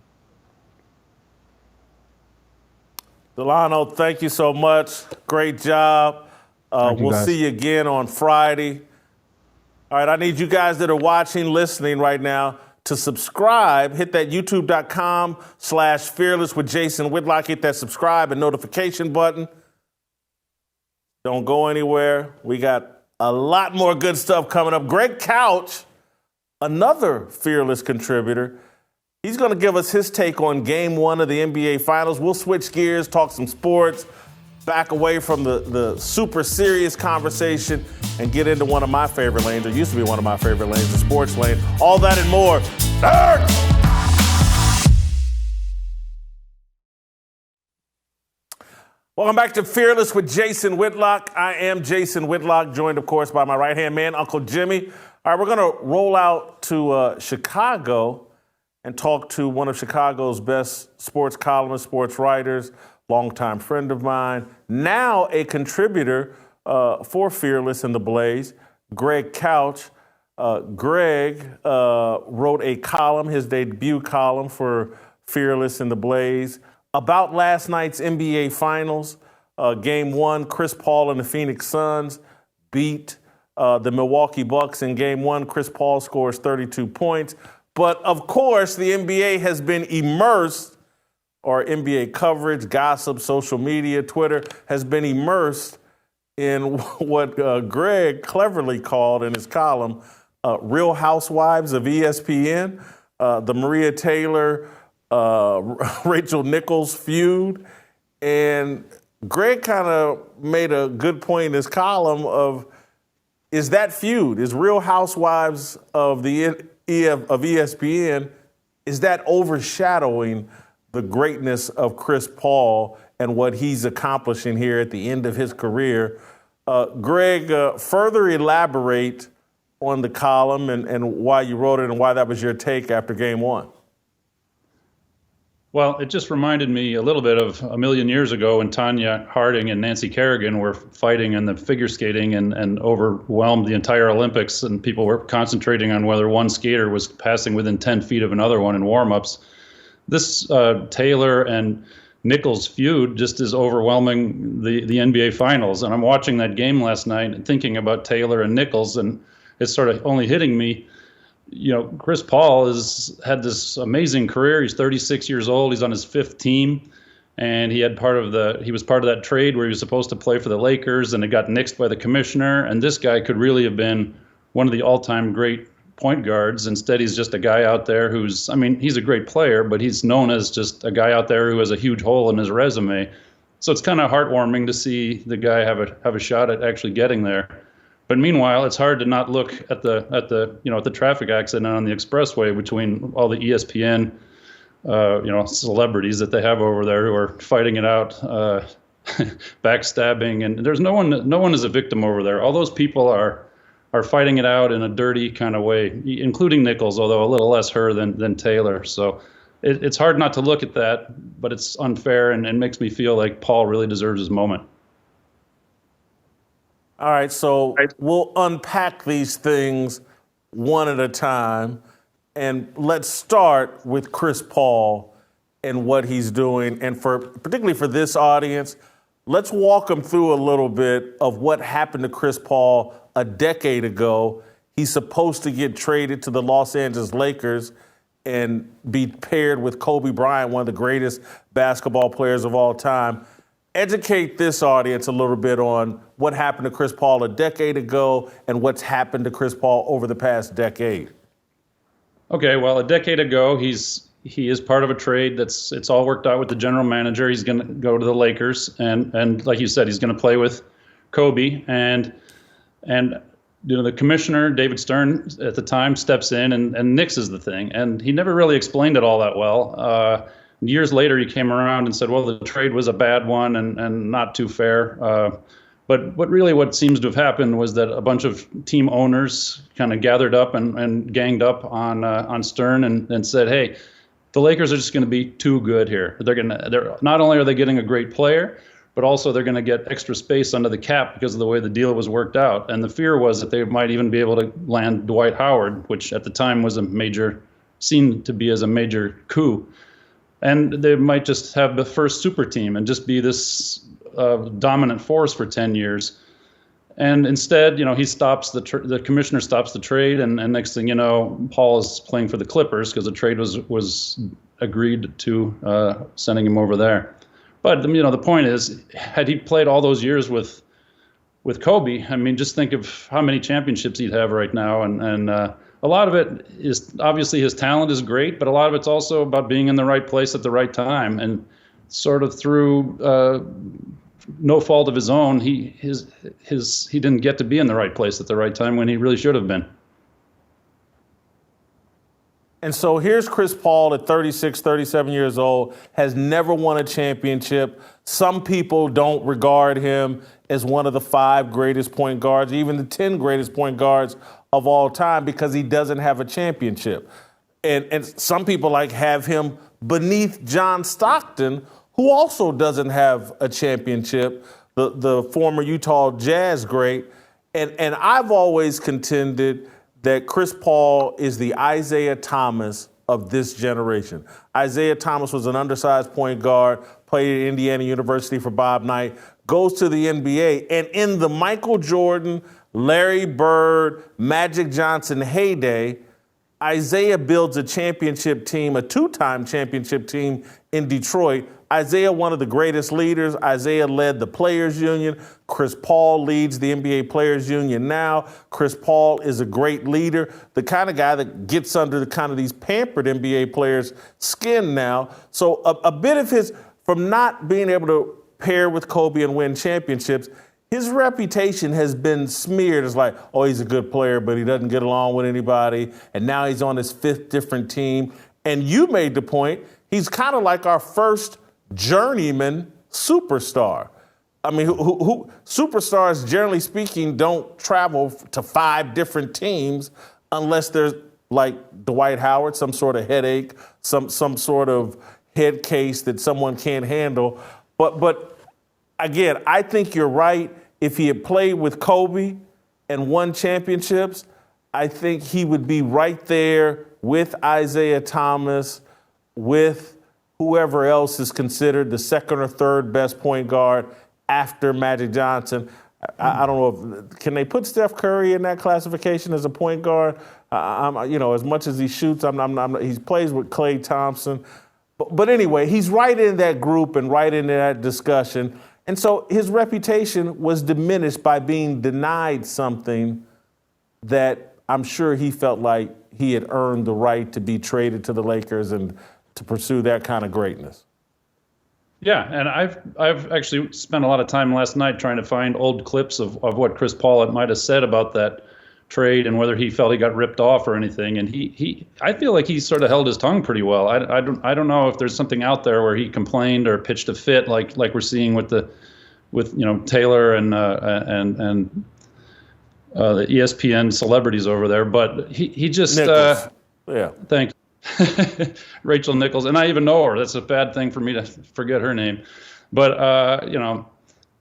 Delano, thank you so much. Great job. We'll see you again on Friday. All right, I need you guys that are watching, listening right now to subscribe. Hit that youtube.com/fearless with Jason Whitlock. Hit that subscribe and notification button. Don't go anywhere. We got a lot more good stuff coming up. Greg Couch, another Fearless contributor, he's going to give us his take on Game 1 of the NBA Finals. We'll switch gears, talk some sports, back away from the super serious conversation, and get into one of my favorite lanes, or used to be one of my favorite lanes, the sports lane. All that and more. Welcome back to Fearless with Jason Whitlock. I am Jason Whitlock, joined, of course, by my right-hand man, Uncle Jimmy. All right, we're going to roll out to Chicago and talked to one of Chicago's best sports columnists, sports writers, longtime friend of mine, now a contributor for Fearless and the Blaze, Greg Couch. Greg wrote a column, his debut column for Fearless and the Blaze, about last night's NBA Finals. Game 1, Chris Paul and the Phoenix Suns beat the Milwaukee Bucks in Game 1. Chris Paul scores 32 points. But, of course, the NBA has been immersed, or NBA coverage, gossip, social media, Twitter, has been immersed in what Greg cleverly called in his column Real Housewives of ESPN, the Maria Taylor-Rachel Nichols feud. And Greg kind of made a good point in his column of, is that feud, is Real Housewives of ESPN, is that overshadowing the greatness of Chris Paul and what he's accomplishing here at the end of his career? Greg, further elaborate on the column and why you wrote it and why that was your take after Game 1. Well, it just reminded me a little bit of a million years ago when Tonya Harding and Nancy Kerrigan were fighting in the figure skating and overwhelmed the entire Olympics, and people were concentrating on whether one skater was passing within 10 feet of another one in warm-ups. This Taylor and Nichols feud just is overwhelming the NBA Finals. And I'm watching that game last night and thinking about Taylor and Nichols, and it's sort of only hitting me. You know, Chris Paul has had this amazing career. He's 36 years old. He's on his 5th team, and he was part of that trade where he was supposed to play for the Lakers, and it got nixed by the commissioner. And this guy could really have been one of the all-time great point guards. Instead, he's just a guy out there he's a great player, but he's known as just a guy out there who has a huge hole in his resume. So it's kind of heartwarming to see the guy have a shot at actually getting there. But meanwhile, it's hard to not look at the traffic accident on the expressway between all the ESPN celebrities that they have over there who are fighting it out, backstabbing, and there's no one is a victim over there. All those people are fighting it out in a dirty kind of way, including Nichols, although a little less her than Taylor. So it's hard not to look at that, but it's unfair and makes me feel like Paul really deserves his moment. All right, so we'll unpack these things one at a time. And let's start with Chris Paul and what he's doing. And particularly for this audience, let's walk them through a little bit of what happened to Chris Paul a decade ago. He's supposed to get traded to the Los Angeles Lakers and be paired with Kobe Bryant, one of the greatest basketball players of all time. Educate this audience a little bit on what happened to Chris Paul a decade ago and what's happened to Chris Paul over the past decade. Okay, well, a decade ago, he is part of a trade it's all worked out with the general manager. He's going to go to the Lakers, and like you said, he's going to play with Kobe. And the commissioner, David Stern, at the time steps in and nixes the thing. And he never really explained it all that well. Years later, he came around and said, well, the trade was a bad one and not too fair. But what seems to have happened was that a bunch of team owners kind of gathered up and ganged up on Stern and said, hey, the Lakers are just going to be too good here. They're not only are they getting a great player, but also they're going to get extra space under the cap because of the way the deal was worked out. And the fear was that they might even be able to land Dwight Howard, which at the time was seen to be as a major coup. And they might just have the first super team and just be this dominant force for 10 years. And instead, he stops the commissioner stops the trade, and next thing you know, Paul is playing for the Clippers because the trade was agreed to, sending him over there. But the point is, had he played all those years with Kobe, just think of how many championships he'd have right now, and a lot of it is obviously his talent is great, but a lot of it's also about being in the right place at the right time. And sort of through no fault of his own, he didn't get to be in the right place at the right time when he really should have been. And so here's Chris Paul at 36, 37 years old, has never won a championship. Some people don't regard him as one of the 5 greatest point guards, even the 10 greatest point guards of all time, because he doesn't have a championship. And some people have him beneath John Stockton, who also doesn't have a championship, the former Utah Jazz great. And I've always contended that Chris Paul is the Isaiah Thomas of this generation. Isaiah Thomas was an undersized point guard, played at Indiana University for Bob Knight, goes to the NBA, and in the Michael Jordan, Larry Bird, Magic Johnson heyday, Isaiah builds a championship team, a two-time championship team in Detroit. Isaiah, one of the greatest leaders. Isaiah led the Players Union. Chris Paul leads the NBA Players Union now. Chris Paul is a great leader, the kind of guy that gets under the kind of these pampered NBA players' skin now. So a bit of his, from not being able to pair with Kobe and win championships, his reputation has been smeared as like, oh, he's a good player, but he doesn't get along with anybody. And now he's on his fifth different team. And you made the point, he's kind of like our first journeyman superstar. I mean, who superstars, generally speaking, don't travel to 5 different teams unless there's like Dwight Howard, some sort of headache, some sort of head case that someone can't handle. But again, I think you're right. If he had played with Kobe and won championships, I think he would be right there with Isaiah Thomas, with whoever else is considered the second or third best point guard after Magic Johnson. I don't know can they put Steph Curry in that classification as a point guard? As much as he shoots, he plays with Klay Thompson. But anyway, he's right in that group and right in that discussion. And so his reputation was diminished by being denied something that I'm sure he felt like he had earned the right to be traded to the Lakers and to pursue that kind of greatness. Yeah, and I've actually spent a lot of time last night trying to find old clips of what Chris Paul might have said about that trade and whether he felt he got ripped off or anything. And I feel like he sort of held his tongue pretty well. I don't know if there's something out there where he complained or pitched a fit like we're seeing with Taylor and the ESPN celebrities over there. But he just thank Rachel Nichols, and I even know her. That's a bad thing for me to forget her name. But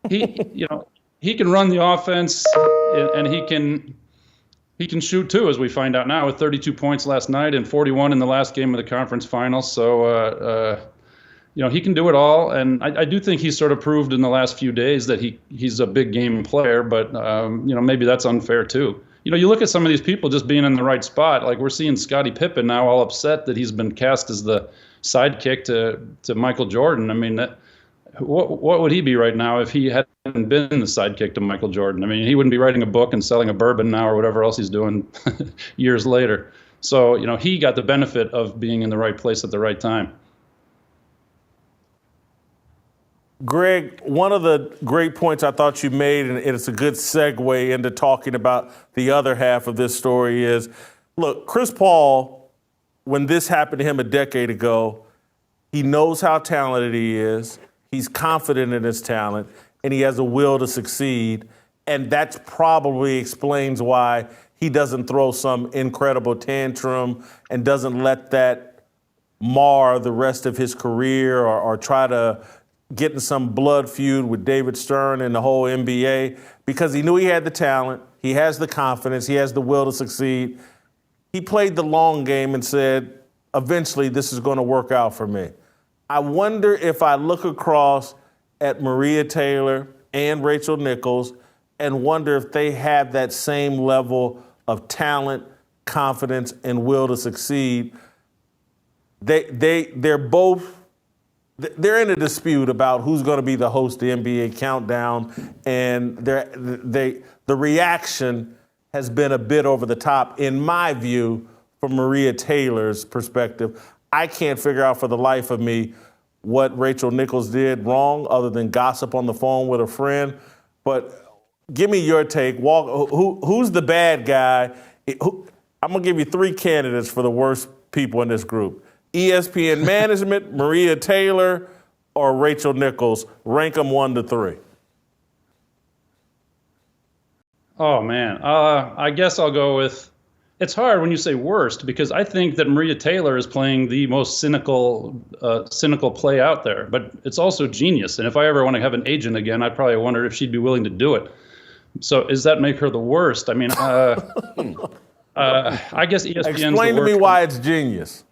he can run the offense, and he can shoot too, as we find out now, with 32 points last night and 41 in the last game of the conference finals. So he can do it all, and I do think he's sort of proved in the last few days that he's a big game player. But maybe that's unfair too. You look at some of these people just being in the right spot. Like we're seeing Scottie Pippen now all upset that he's been cast as the sidekick to Michael Jordan. I mean, what would he be right now if he hadn't been the sidekick to Michael Jordan? I mean, he wouldn't be writing a book and selling a bourbon now or whatever else he's doing years later. So, he got the benefit of being in the right place at the right time. Greg, one of the great points I thought you made, and it's a good segue into talking about the other half of this story is, look, Chris Paul, when this happened to him a decade ago, he knows how talented he is. He's confident in his talent, and he has a will to succeed. And that probably explains why he doesn't throw some incredible tantrum and doesn't let that mar the rest of his career or try to get in some blood feud with David Stern and the whole NBA, because he knew he had the talent, he has the confidence, he has the will to succeed. He played the long game and said, eventually this is going to work out for me. I wonder if I look across at Maria Taylor and Rachel Nichols and wonder if they have that same level of talent, confidence, and will to succeed. They're in a dispute about who's going to be the host of the NBA Countdown, and the reaction has been a bit over the top, in my view, from Maria Taylor's perspective. I can't figure out for the life of me what Rachel Nichols did wrong other than gossip on the phone with a friend. But give me your take. Who's the bad guy? I'm going to give you 3 candidates for the worst people in this group. ESPN management, Maria Taylor, or Rachel Nichols. Rank them 1 to 3. Oh, man. I guess I'll go with it's hard when you say worst, because I think that Maria Taylor is playing the most cynical play out there. But it's also genius. And if I ever want to have an agent again, I probably wonder if she'd be willing to do it. So does that make her the worst? I mean, I guess ESPN's Explain to me why it's genius.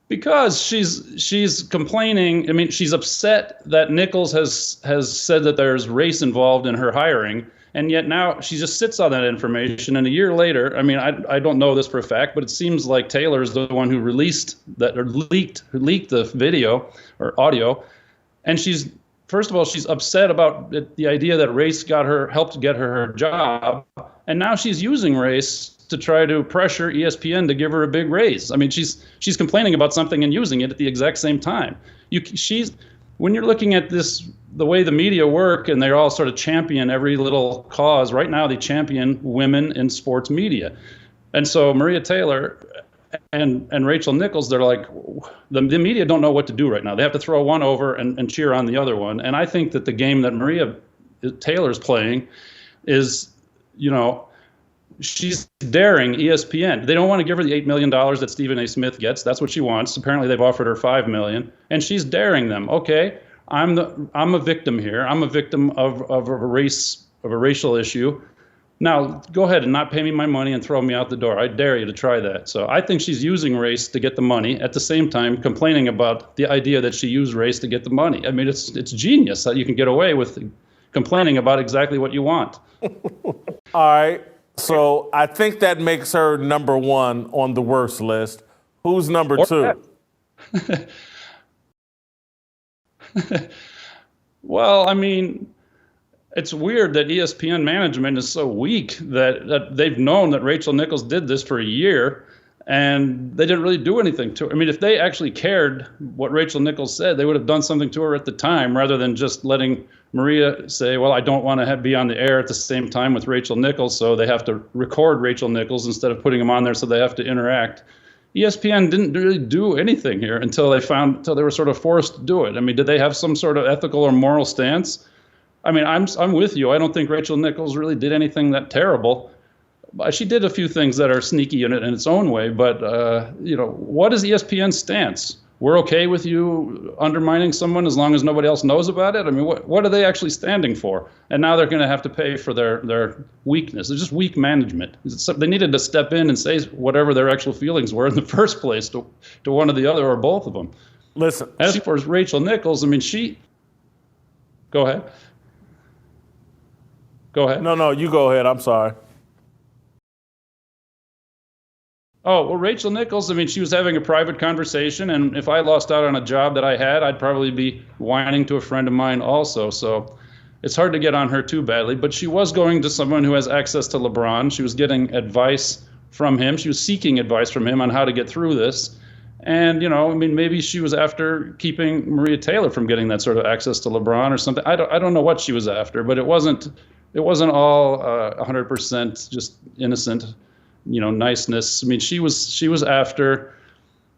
Because she's complaining. I mean, she's upset that Nichols has said that there's race involved in her hiring, and yet now she just sits on that information. And a year later, I mean, I don't know this for a fact, but it seems like Taylor is the one who released that, or leaked the video or audio. And first of all, she's upset about the idea that race helped get her job, and now she's using race to try to pressure ESPN to give her a big raise. I mean, she's complaining about something and using it at the exact same time. When you're looking at this, the way the media work, and they all sort of champion every little cause. Right now, they champion women in sports media, and so Maria Taylor and Rachel Nichols, they're like, the media don't know what to do right now. They have to throw one over and cheer on the other one. And I think that the game that Maria Taylor's playing is, she's daring ESPN. They don't want to give her the $8 million that Stephen A. Smith gets. That's what she wants. Apparently, they've offered her $5 million, and she's daring them. Okay, I'm a victim here. I'm a victim of a racial issue. Now, go ahead and not pay me my money and throw me out the door. I dare you to try that. So I think she's using race to get the money, at the same time complaining about the idea that she used race to get the money. I mean, it's genius that you can get away with complaining about exactly what you want. All right. So I think that makes her number one on the worst list. Who's number two? Well, I mean, it's weird that ESPN management is so weak that they've known that Rachel Nichols did this for a year, and they didn't really do anything to her. I mean, if they actually cared what Rachel Nichols said, they would have done something to her at the time, rather than just letting Maria say, well, I don't want to be on the air at the same time with Rachel Nichols, so they have to record Rachel Nichols instead of putting them on there, so they have to interact. ESPN didn't really do anything here until they were sort of forced to do it. I mean, did they have some sort of ethical or moral stance? I mean, I'm with you. I don't think Rachel Nichols really did anything that terrible. She did a few things that are sneaky in its own way, but what is ESPN's stance? We're okay with you undermining someone as long as nobody else knows about it? I mean, what are they actually standing for? And now they're going to have to pay for their weakness. It's just weak management. They needed to step in and say whatever their actual feelings were in the first place to one or the other or both of them. Listen. As for Rachel Nichols, I mean, Go ahead. Go ahead. No, you go ahead. I'm sorry. Oh, well, Rachel Nichols, I mean, she was having a private conversation, and if I lost out on a job that I had, I'd probably be whining to a friend of mine also. So it's hard to get on her too badly. But she was going to someone who has access to LeBron. She was getting advice from him. She was seeking advice from him on how to get through this. And, I mean, maybe she was after keeping Maria Taylor from getting that sort of access to LeBron or something. I don't know what she was after, but it wasn't all 100% just innocent, niceness. I mean, she was after.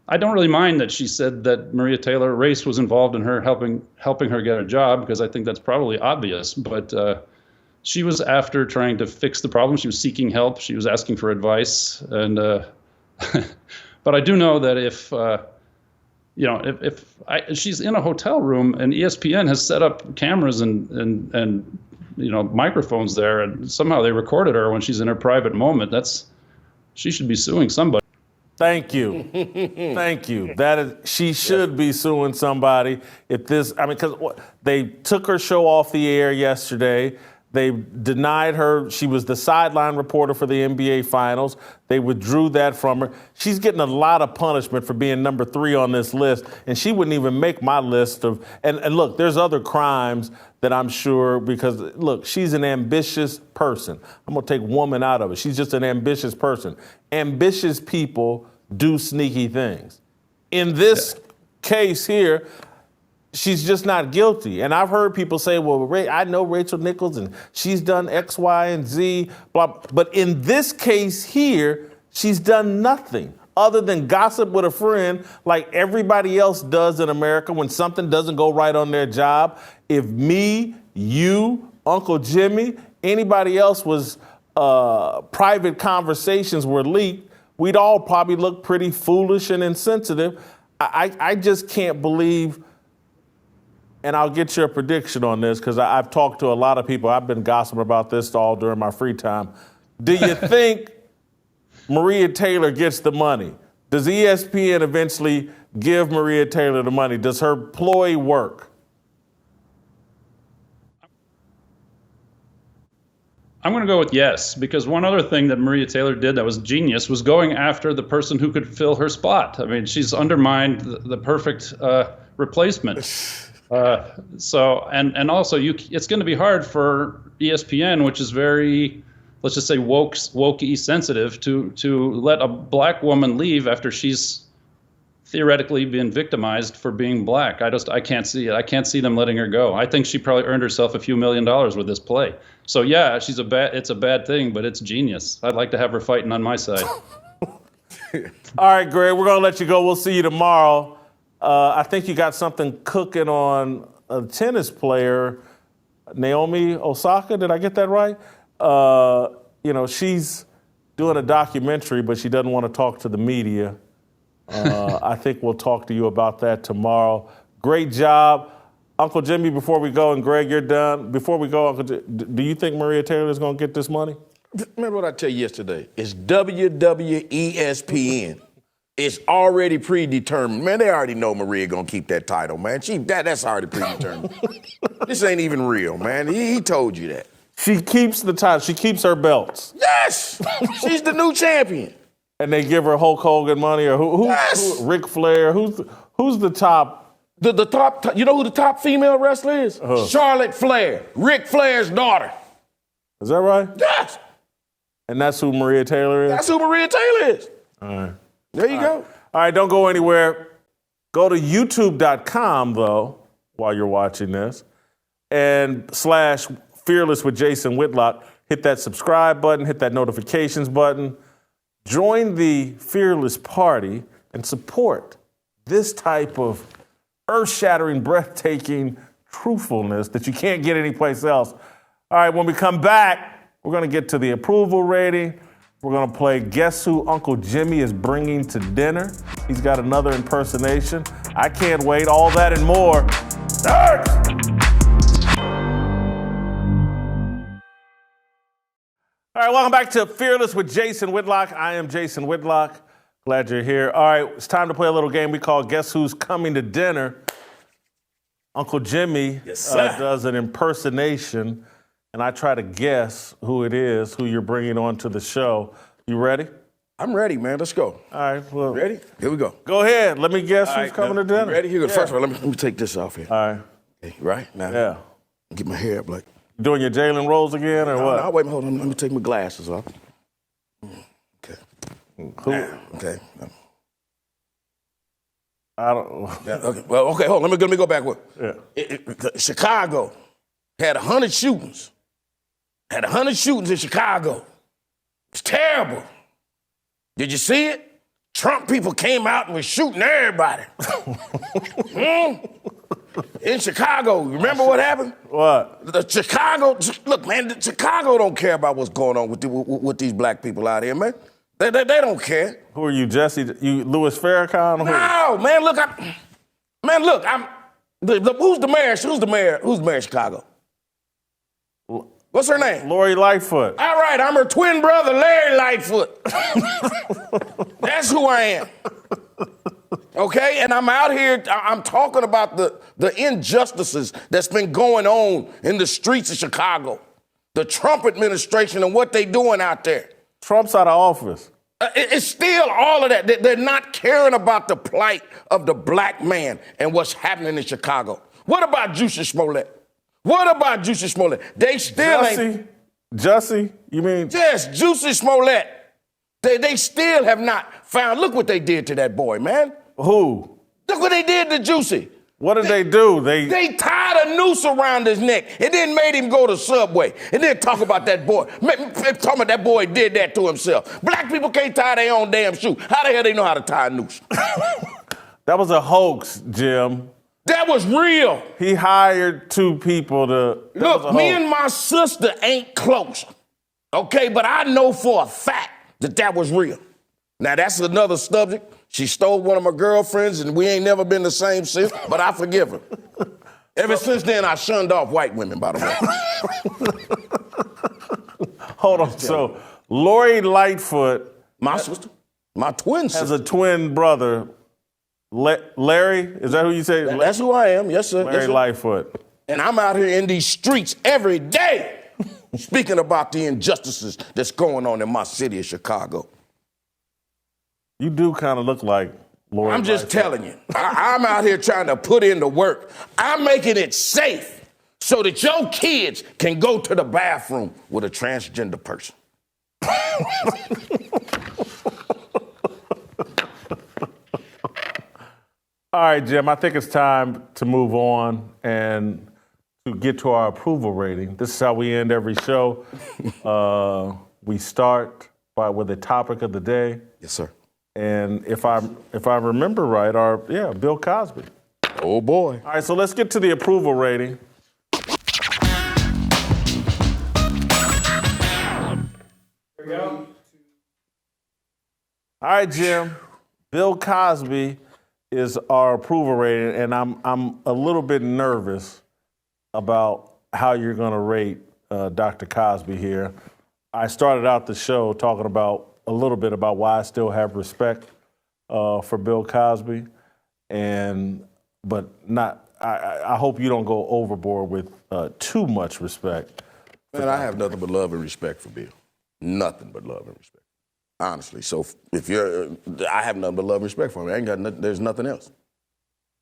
I don't really mind that she said that Maria Taylor race was involved in her helping her get a job, because I think that's probably obvious. But she was after trying to fix the problem. She was seeking help. She was asking for advice, and but I do know that if she's in a hotel room and ESPN has set up cameras and microphones there, and somehow they recorded her when she's in her private moment, she should be suing somebody. Thank you. Thank you. She should be suing somebody because they took her show off the air yesterday. They denied her. She was the sideline reporter for the NBA Finals. They withdrew that from her. She's getting a lot of punishment for being number 3 on this list, and she wouldn't even make my list of. And look, there's other crimes that I'm sure, because look, she's an ambitious person. I'm gonna take woman out of it. She's just an ambitious person. Ambitious people do sneaky things. In this case here, she's just not guilty. And I've heard people say, well, I know Rachel Nichols and she's done X, Y, and Z, blah. But in this case here, she's done nothing other than gossip with a friend like everybody else does in America when something doesn't go right on their job. If me, you, Uncle Jimmy, anybody else was private conversations were leaked, we'd all probably look pretty foolish and insensitive. I just can't believe, and I'll get your prediction on this because I've talked to a lot of people. I've been gossiping about this all during my free time. Do you think Maria Taylor gets the money? Does ESPN eventually give Maria Taylor the money? Does her ploy work? I'm going to go with yes, because one other thing that Maria Taylor did that was genius was going after the person who could fill her spot. I mean, she's undermined the perfect replacement. So it's going to be hard for ESPN, which is very, let's just say, woke-y sensitive, to let a black woman leave after she's theoretically been victimized for being black. I can't see it. I can't see them letting her go. I think she probably earned herself a few $1 million with this play. So yeah, it's a bad thing, but it's genius. I'd like to have her fighting on my side. All right, Greg, we're gonna let you go. We'll see you tomorrow. I think you got something cooking on a tennis player, Naomi Osaka. Did I get that right? She's doing a documentary, but she doesn't want to talk to the media. I think we'll talk to you about that tomorrow. Great job. Uncle Jimmy, before we go, and Greg, you're done. Before we go, do you think Maria Taylor is going to get this money? Remember what I tell you yesterday? It's WWESPN. It's already predetermined. Man, they already know Maria going to keep that title, man. That's already predetermined. This ain't even real, man. He told you that. She keeps the title. She keeps her belts. Yes! She's the new champion. And they give her Hulk Hogan money, or who Ric Flair? Who's the top? The top, you know who the top female wrestler is? Charlotte Flair, Ric Flair's daughter. Is that right? Yes. And that's who Maria Taylor is? That's who Maria Taylor is. All right. There you go. All right, don't go anywhere. Go to youtube.com, though, while you're watching this, and /Fearless with Jason Whitlock. Hit that subscribe button, hit that notifications button. Join the Fearless Party and support this type of earth-shattering, breathtaking truthfulness that you can't get anyplace else. All right, when we come back, we're going to get to the approval rating. We're going to play Guess Who Uncle Jimmy is Bringing to Dinner. He's got another impersonation. I can't wait. All that and more. Next! All right, welcome back to Fearless with Jason Whitlock. I am Jason Whitlock. Glad you're here. All right, it's time to play a little game we call Guess Who's Coming to Dinner. Uncle Jimmy does an impersonation, and I try to guess who it is, who you're bringing on to the show. You ready? I'm ready, man. Let's go. All right. Well, ready? Here we go. Go ahead. Let me guess who's coming to dinner. You ready? Here we go. First of all, let me take this off here. All right. Okay, right? Now, yeah. Get my hair up like. Doing your Jalen Rose again, or what? No, wait, hold on. Let me take my glasses off. Okay. Who? Okay. I don't. Okay. Well, okay. Hold on. Let me go back. Yeah. Chicago had 100 shootings. Had 100 shootings in Chicago. It's terrible. Did you see it? Trump people came out and was shooting everybody. In Chicago, remember what happened? What? Look, man, Chicago don't care about what's going on with these black people out here, man. They don't care. Who are you, Jesse? You Louis Farrakhan? No, man, look, who's the mayor? Who's the mayor of Chicago? What's her name? Lori Lightfoot. All right, I'm her twin brother, Larry Lightfoot. That's who I am. Okay, and I'm out here, I'm talking about the injustices that's been going on in the streets of Chicago. The Trump administration and what they doing out there. Trump's out of office. It's still all of that. They're not caring about the plight of the black man and what's happening in Chicago. What about Jussie Smollett? They still ain't. Jussie? You mean? Yes, Jussie Smollett. They still have not found. Look what they did to that boy, man. Who? Look what they did to Jussie. What did they do? They tied a noose around his neck and then made him go to Subway and then talk about that boy. Talking about that boy did that to himself. Black people can't tie their own damn shoe. How the hell they know how to tie a noose? That was a hoax, Jim. That was real. He hired two people to... Look, me and my sister ain't close. Okay, but I know for a fact that was real. Now, that's another subject. She stole one of my girlfriends, and we ain't never been the same since, but I forgive her. Ever since then, I shunned off white women, by the way. Hold on. So, Lori Lightfoot, my sister, my twin sister, has a twin brother. Larry, is that who you say? That's who I am, yes, sir. Larry Lightfoot. And I'm out here in these streets every day speaking about the injustices that's going on in my city of Chicago. You do kind of look like Lori I'm just Lightfoot. telling you. I'm out here trying to put in the work. I'm making it safe so that your kids can go to the bathroom with a transgender person. All right, Jim, I think it's time to move on and to get to our approval rating. This is how we end every show. We start with the topic of the day. Yes, sir. And if I remember right, Bill Cosby. Oh, boy. All right, so let's get to the approval rating. Here we go. All right, Jim. Bill Cosby is our approval rating, and I'm a little bit nervous about how you're going to rate Dr. Cosby here. I started out the show talking about a little bit about why I still have respect for Bill Cosby, but not. I hope you don't go overboard with too much respect. Man, I have nothing but love and respect for Bill. Nothing but love and respect. Honestly, so I have nothing but love and respect for him. I ain't got nothing, there's nothing else.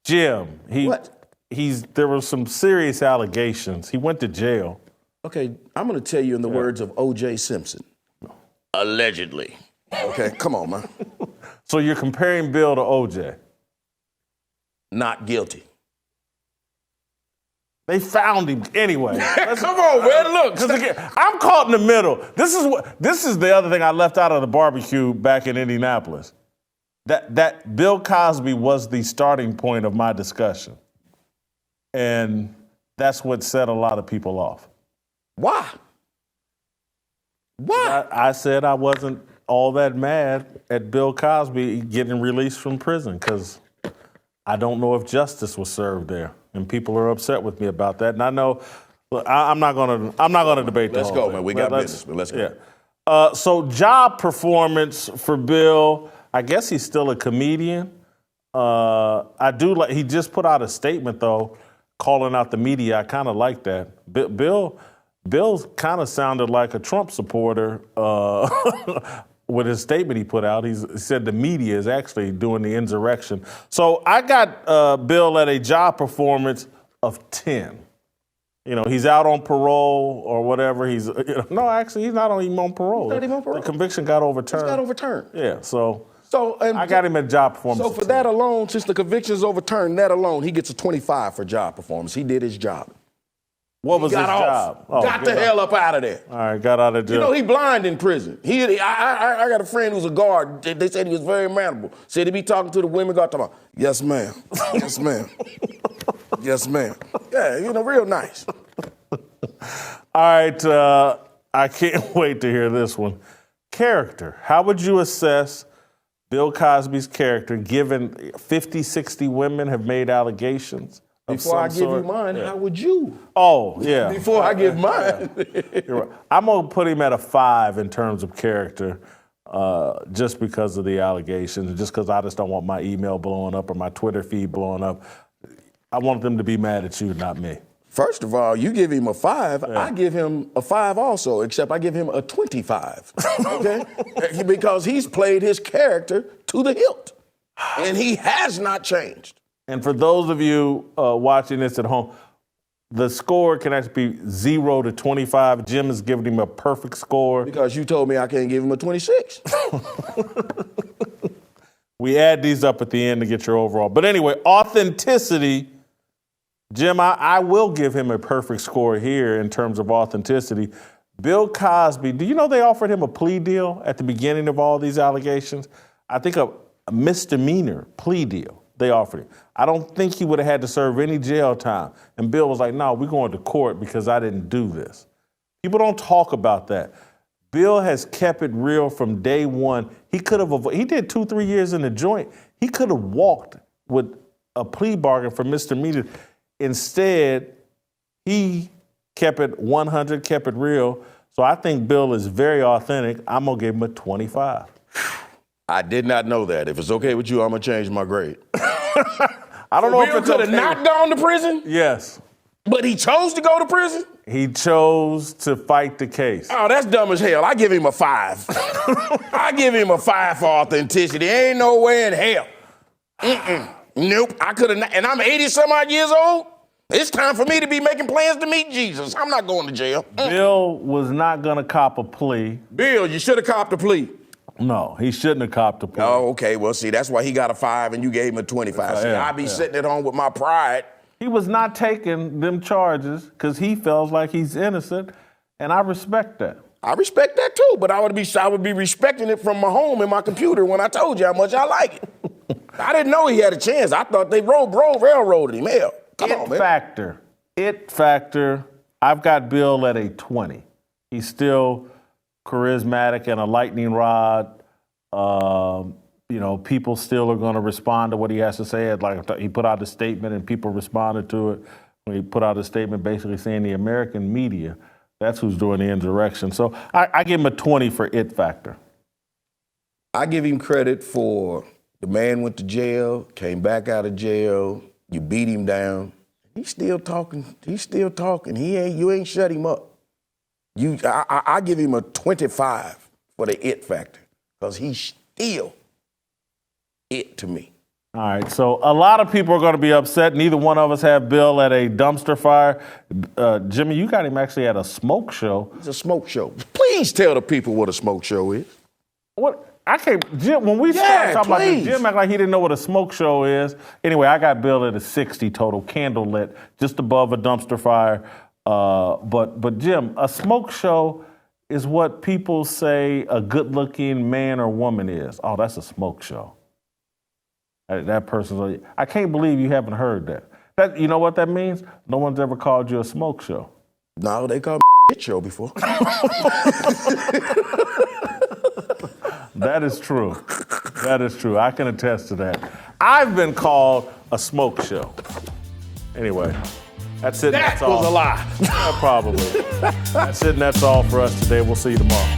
Jim, what? There were some serious allegations. He went to jail. Okay, I'm going to tell you in the words of O.J. Simpson. Allegedly. Okay, come on, man. So you're comparing Bill to O.J.? Not guilty. They found him anyway. Come on, man. Look, again, I'm caught in the middle. This is the other thing I left out of the barbecue back in Indianapolis. That Bill Cosby was the starting point of my discussion, and that's what set a lot of people off. Why? I said I wasn't all that mad at Bill Cosby getting released from prison because I don't know if justice was served there. And people are upset with me about that. And I know, look, I'm not gonna debate that. Let's go, man. We got business, but let's go. Yeah. So job performance for Bill. I guess he's still a comedian. I do like. He just put out a statement though, calling out the media. I kind of like that. Bill kind of sounded like a Trump supporter with his statement he put out. He said the media is actually doing the insurrection. So I got Bill at a job performance of 10. You know, he's out on parole or whatever. No, actually, he's not even on parole. He's not even on parole. The conviction got overturned. It's got overturned. Yeah, so I got him at job performance. So for that alone, since the conviction is overturned, that alone, he gets a 25 for job performance. He did his job. What was his job? Got the hell up out of there. All right, got out of jail. You know, he blind in prison. I got a friend who's a guard. They said he was very mannerable. Said he be talking to the women, got talking about, yes, ma'am. Yes, ma'am. Yes, ma'am. Yeah, real nice. All right, I can't wait to hear this one. Character. How would you assess Bill Cosby's character given 50, 60 women have made allegations? Before I give you mine, how would you? Oh, yeah. Before I give mine. You're right. I'm going to put him at a 5 in terms of character just because of the allegations, just because I just don't want my email blowing up or my Twitter feed blowing up. I want them to be mad at you, not me. First of all, you give him a 5, I give him a 5 also, except I give him a 25, okay? Because he's played his character to the hilt, and he has not changed. And for those of you watching this at home, the score can actually be 0 to 25. Jim has given him a perfect score. Because you told me I can't give him a 26. We add these up at the end to get your overall. But anyway, authenticity. Jim, I will give him a perfect score here in terms of authenticity. Bill Cosby, do you know they offered him a plea deal at the beginning of all these allegations? I think a misdemeanor plea deal they offered him. I don't think he would have had to serve any jail time. And Bill was like, no, we're going to court because I didn't do this. People don't talk about that. Bill has kept it real from day one. He did 2-3 years in the joint. He could have walked with a plea bargain for misdemeanor. Instead, he kept it 100, kept it real. So I think Bill is very authentic. I'm going to give him a 25. I did not know that. If it's okay with you, I'm going to change my grade. I don't know if Bill it's could okay. have not gone to prison, Yes. but he chose to go to prison? He chose to fight the case. Oh, that's dumb as hell. I give him a 5. I give him a 5 for authenticity. Ain't no way in hell. Nope. I could have not. And I'm 80-some-odd years old. It's time for me to be making plans to meet Jesus. I'm not going to jail. Bill was not going to cop a plea. Bill, you should have copped a plea. No, he shouldn't have copped a plea. Oh, okay. Well, see, that's why he got a 5 and you gave him a 25. See, I be sitting at home with my pride. He was not taking them charges because he feels like he's innocent, and I respect that. I respect that too, but I would be respecting it from my home and my computer when I told you how much I like it. I didn't know he had a chance. I thought they railroaded him. Hell, come on, man. It factor. I've got Bill at a 20. He's still charismatic and a lightning rod. People still are going to respond to what he has to say. Like he put out a statement and people responded to it. When he put out a statement basically saying the American media, that's who's doing the insurrection. So I give him a 20 for it factor. I give him credit for the man went to jail, came back out of jail, you beat him down. He's still talking. You ain't shut him up. I give him a 25 for the it factor because he's still it to me. All right, so a lot of people are going to be upset. Neither one of us have Bill at a dumpster fire. Jimmy, you got him actually at a smoke show. It's a smoke show. Please tell the people what a smoke show is. What? I can't, Jim, when we started talking about this, Jim act like he didn't know what a smoke show is. Anyway, I got Bill at a 60 total, candlelit, just above a dumpster fire. But Jim, a smoke show is what people say a good-looking man or woman is. Oh, that's a smoke show. That person's. I can't believe you haven't heard that. You know what that means? No one's ever called you a smoke show. No, they called me a shit show before. That is true. That is true. I can attest to that. I've been called a smoke show. Anyway, that's it. That that's all. was a lie. Yeah, probably. That's it, and that's all for us today. We'll see you tomorrow.